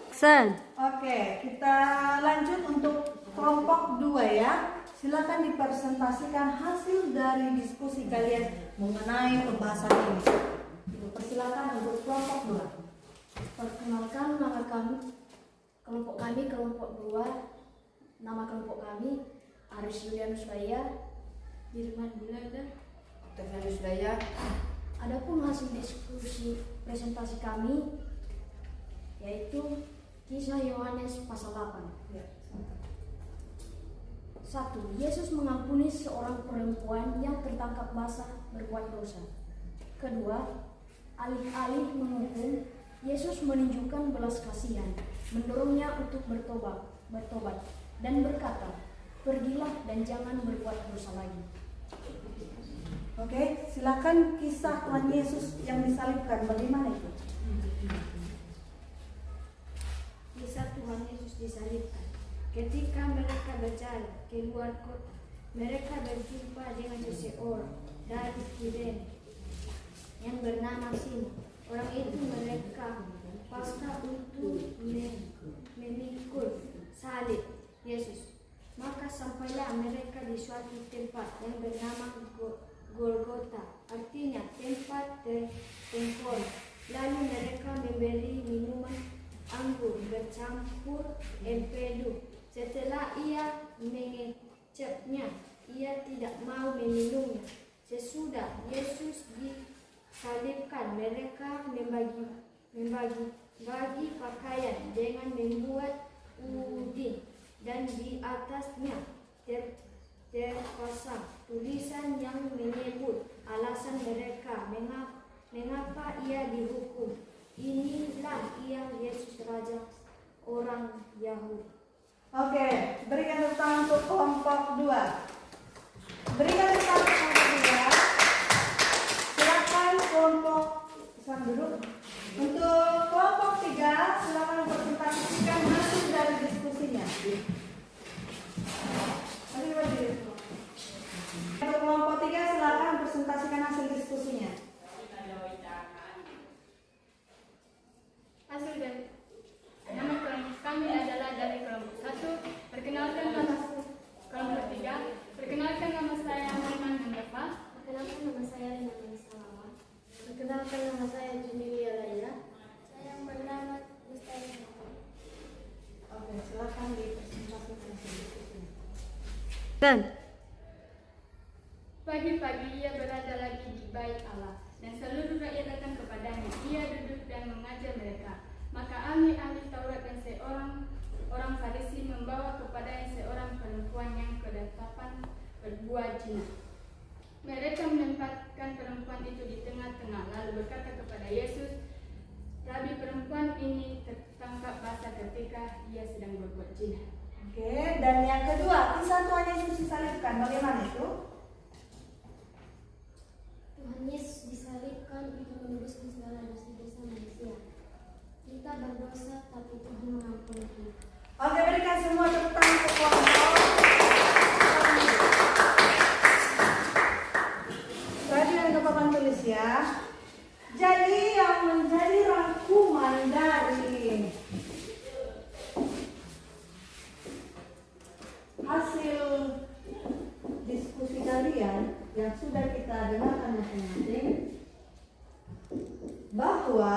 Action. Oke, kita lanjut untuk kelompok 2 ya. Silakan dipresentasikan hasil dari diskusi kalian mengenai pembahasan ini. Persilakan untuk kelompok 2. Perkenalkan nama kelompok kami kelompok 2. Nama kelompok kami Aris Yulianus Daya, Dirman Bulaga, Octavianus Daya. Adapun hasil diskusi presentasi kami yaitu kisah Yohanes pasal 8. 1. Yesus mengampuni seorang perempuan yang tertangkap basah berbuat dosa. Kedua, alih-alih menghukum, Yesus menunjukkan belas kasihan, mendorongnya untuk bertobat dan berkata, pergilah dan jangan berbuat dosa lagi. Oke, silakan kisah Tuhan Yesus yang disalibkan bagaimana itu? Kisah Tuhan Yesus disalibkan. Ketika mereka berjalan keluar kota, mereka berjumpa dengan seseorang dari Kirene yang bernama Simon. Orang itu mereka paksa untuk memikul salib Yesus. Maka sampailah mereka di suatu tempat yang bernama Golgota, artinya tempat tertempur. Lalu mereka memberi minuman anggur bercampur empedu. Setelah ia mengecapnya, ia tidak mau meminumnya. Sesudah Yesus disalibkan, mereka membagi pakaian dengan membuat udin, dan di atasnya terpasang tulisan yang menyebut alasan mereka mengapa ia dihukum. Inilah ia Yesus Raja orang Yahudi. Oke, berikan tepuk tangan untuk kelompok 2. Berikan tepuk tangan untuk kelompok 2. Silakan kelompok duduk. Untuk kelompok 3, silakan mempresentasikan hasil dari diskusinya. Untuk kelompok 3, silakan presentasikan hasil diskusinya. Hasil dari nama kelompok kami adalah dari kelompok 1. Perkenalkan nama kelompok 3. Perkenalkan nama saya Norman Mendepa. Perkenalkan nama saya Rina Salama. Perkenalkan nama saya Jumilia Laila. Saya bernama Mustahil. Oke, silakan dipresentasikan Action. Pagi-pagi ia berada lagi di bait Allah, dan seluruh rakyat datang kepadanya. Ia duduk dan mengajar mereka. Maka ahli-ahli Taurat dan orang Farisi membawa kepadanya seorang perempuan yang kedapatan berbuat zina. Mereka menempatkan perempuan itu di tengah-tengah, lalu berkata kepada Yesus, "Rabi, perempuan ini tertangkap basah ketika ia sedang berbuat zina." Oke, dan yang kedua, kisah Tuhan Yesus disalibkan. Bagaimana itu? Tuhan Yesus disalibkan untuk menebuskan segala dosa-dosa manusia. Kita berdosa, tapi Tuhan mengampuni kita. Oke, berikan semua tepuk tangan untuk kelompok. Tadi yang Bapak tulis ya. Jadi yang menjadi rangkuman dari hasil diskusi kalian yang sudah kita dengarkan masing-masing, bahwa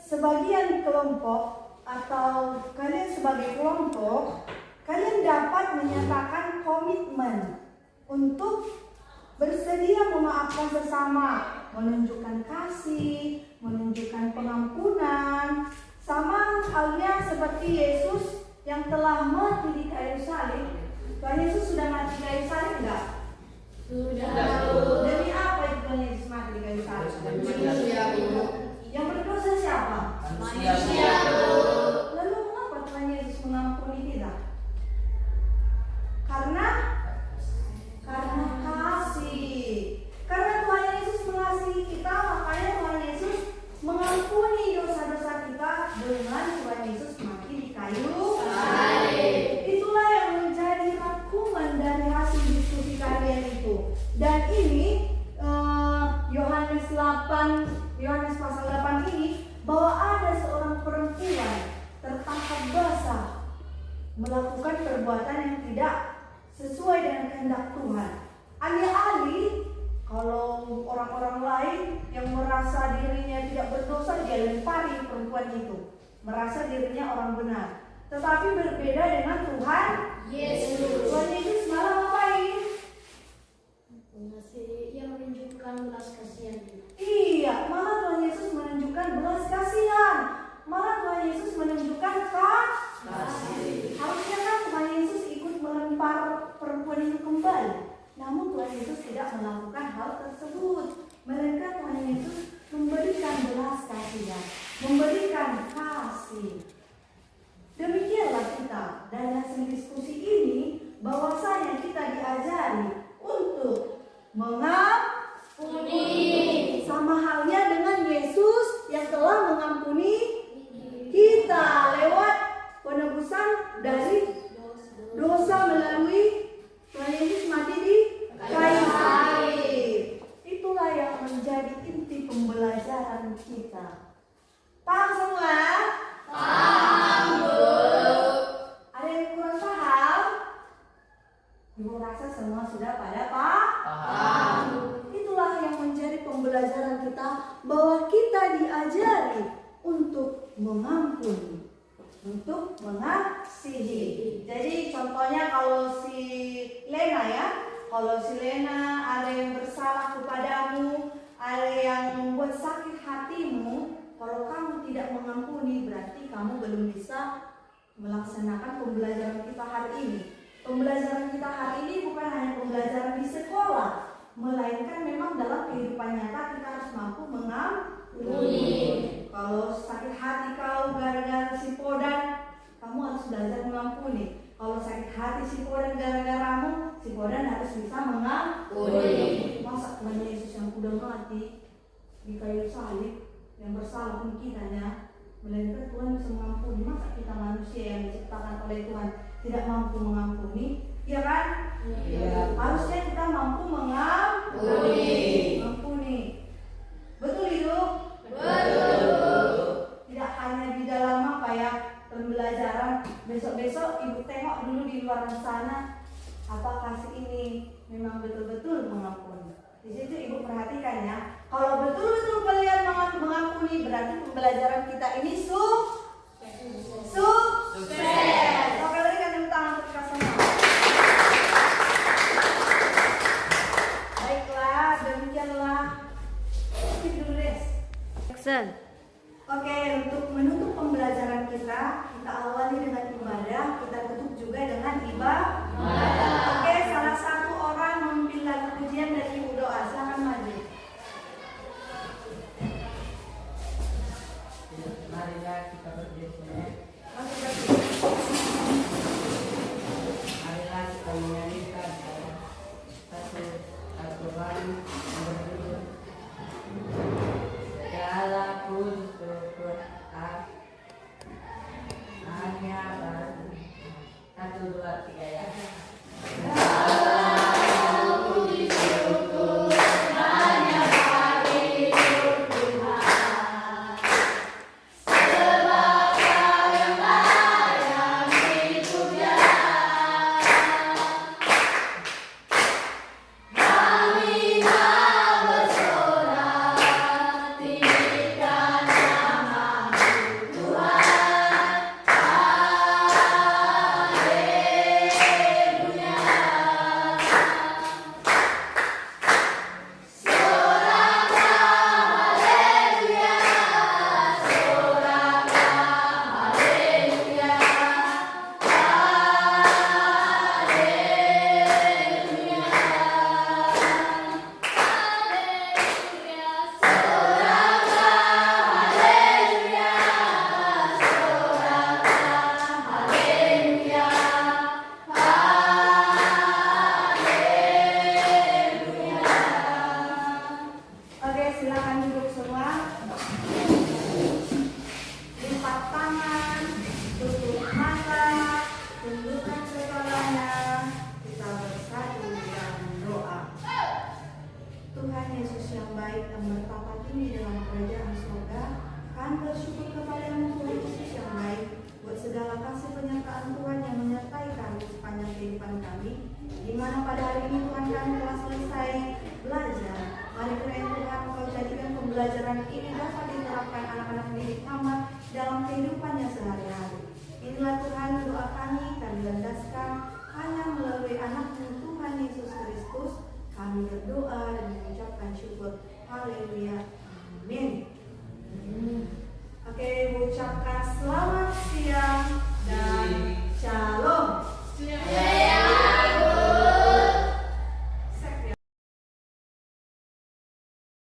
sebagian kelompok atau kalian sebagai kelompok, kalian dapat menyatakan komitmen untuk bersedia memaafkan sesama, menunjukkan kasih, menunjukkan pengampunan, sama halnya seperti Yesus yang telah mati di kayu salib. Tuhan Yesus sudah mati di kayu salib enggak? Sudah. Demi apa itu Tuhan Yesus mati di kayu salib? Yang berdosa siapa? Manusia. Lalu mengapa Tuhan Yesus mengampuni kita? Karena kasih. Karena Tuhan Yesus mengasihi kita, makanya Tuhan Yesus mengampuni dosa-dosa kita dengan Tuhan Yesus mati di kayu salib. Itulah yang menjadi rangkuman dari hasil diskusi kalian itu. Dan ini Yohanes pasal 8 ini, bahwa ada seorang perempuan tertangkap basah melakukan perbuatan yang tidak sesuai dengan kehendak Tuhan. Alih-alih kalau orang-orang lain yang merasa dirinya tidak berdosa, dia lempari perempuan itu, merasa dirinya orang benar. Tetapi berbeda dengan Tuhan Yesus. Tuhan Yesus malah ngapain? Ia menunjukkan belas kasihan. Iya, malah Tuhan Yesus menunjukkan belas kasihan. Malah Tuhan Yesus menunjukkan kasih. Harusnya kan Tuhan Yesus ikut melempar perempuan itu kembali. Namun Tuhan Yesus tidak melakukan hal tersebut. Melainkan Tuhan Yesus memberikan belas kasihan, memberikan kasih. Demikianlah kita dari hasil diskusi ini, bahwasanya kita diajari untuk mengampuni, sama halnya dengan Yesus yang telah mengampuni kita lewat penebusan dari dosa melalui Tuhan Yesus mati di kayu salib. Itulah yang menjadi inti pembelajaran kita. Paham semua? Paham, Bu. Ada yang kurang paham? Ibu rasa semua sudah pada paham. Itulah yang menjadi pembelajaran kita, bahwa kita diajari untuk mengampuni, untuk mengasihi. Jadi contohnya kalau si Lena ya, kalau si Lena ada yang bersalah kepadamu, ada yang membuat sakit hatimu, kalau kamu tidak mengampuni, berarti kamu belum bisa melaksanakan pembelajaran kita hari ini. Pembelajaran kita hari ini bukan hanya pembelajaran di sekolah, melainkan memang dalam kehidupan nyata kita harus mampu mengampuni. Kalau sakit hati kau gara-gara si Podan, kamu harus belajar mengampuni. Kalau sakit hati si Podan gara-garamu, si Podan harus bisa mengampuni. Masa Tuhan Yesus yang udah mati di kayu salib, yang bersalah pun kitanya, melainkan Tuhan bisa mengampuni. Masa kita manusia yang diciptakan oleh Tuhan tidak mampu mengampuni? Ya kan? Iya. Harusnya kita mampu mengampuni. Betul itu? Betul. Tidak hanya di dalam apa ya, pembelajaran. Besok-besok ibu tengok dulu di luar sana, apakah si ini memang betul-betul mengampuni. Di situ ibu perhatikan ya. Kalau betul-betul kalian mengampuni, berarti pembelajaran kita ini sukses. Sukses. Oke, lagi kan tepuk tangan untuk Kak Sona. Baiklah, demikianlah. Skip dulu deh. Action. Oke, untuk menutup pembelajaran kita awali dengan ibadah, kita tutup juga dengan ibadah. Oke, salah satu orang memimpin lagu pujian dan ibu doa, silakan maju. Marilah kita berdiri. Masuk berdiri. Marilah kita menyanyikan satu Al-Quran yang berjudul Segala syukur hanya baru. 1, 2, 3 ya. Oke, silakan duduk semua. Lipat tangan, tutup mata, tundukkan kepalanya. Kita bersatu dalam doa. Tuhan Yesus yang baik yang bertata tinggi dalam kerajaan surga, kami bersyukur kepada-Mu Tuhan Yesus yang baik buat segala kasih penyertaan Tuhan yang menyertai kami sepanjang kehidupan kami, di mana pada hari ini Tuhan kami telah selesai belajar. Mari kiranya Tuhan Engkau jadikan pembelajaran ini dapat diterapkan anak-anak didik Hamba dalam kehidupannya sehari-hari. Inilah Tuhan doa kami landaskan hanya melalui anak-Mu Tuhan Yesus Kristus. Kami berdoa dan mengucapkan syukur. Haleluya. Amin. Oke, ucapkan selamat siang.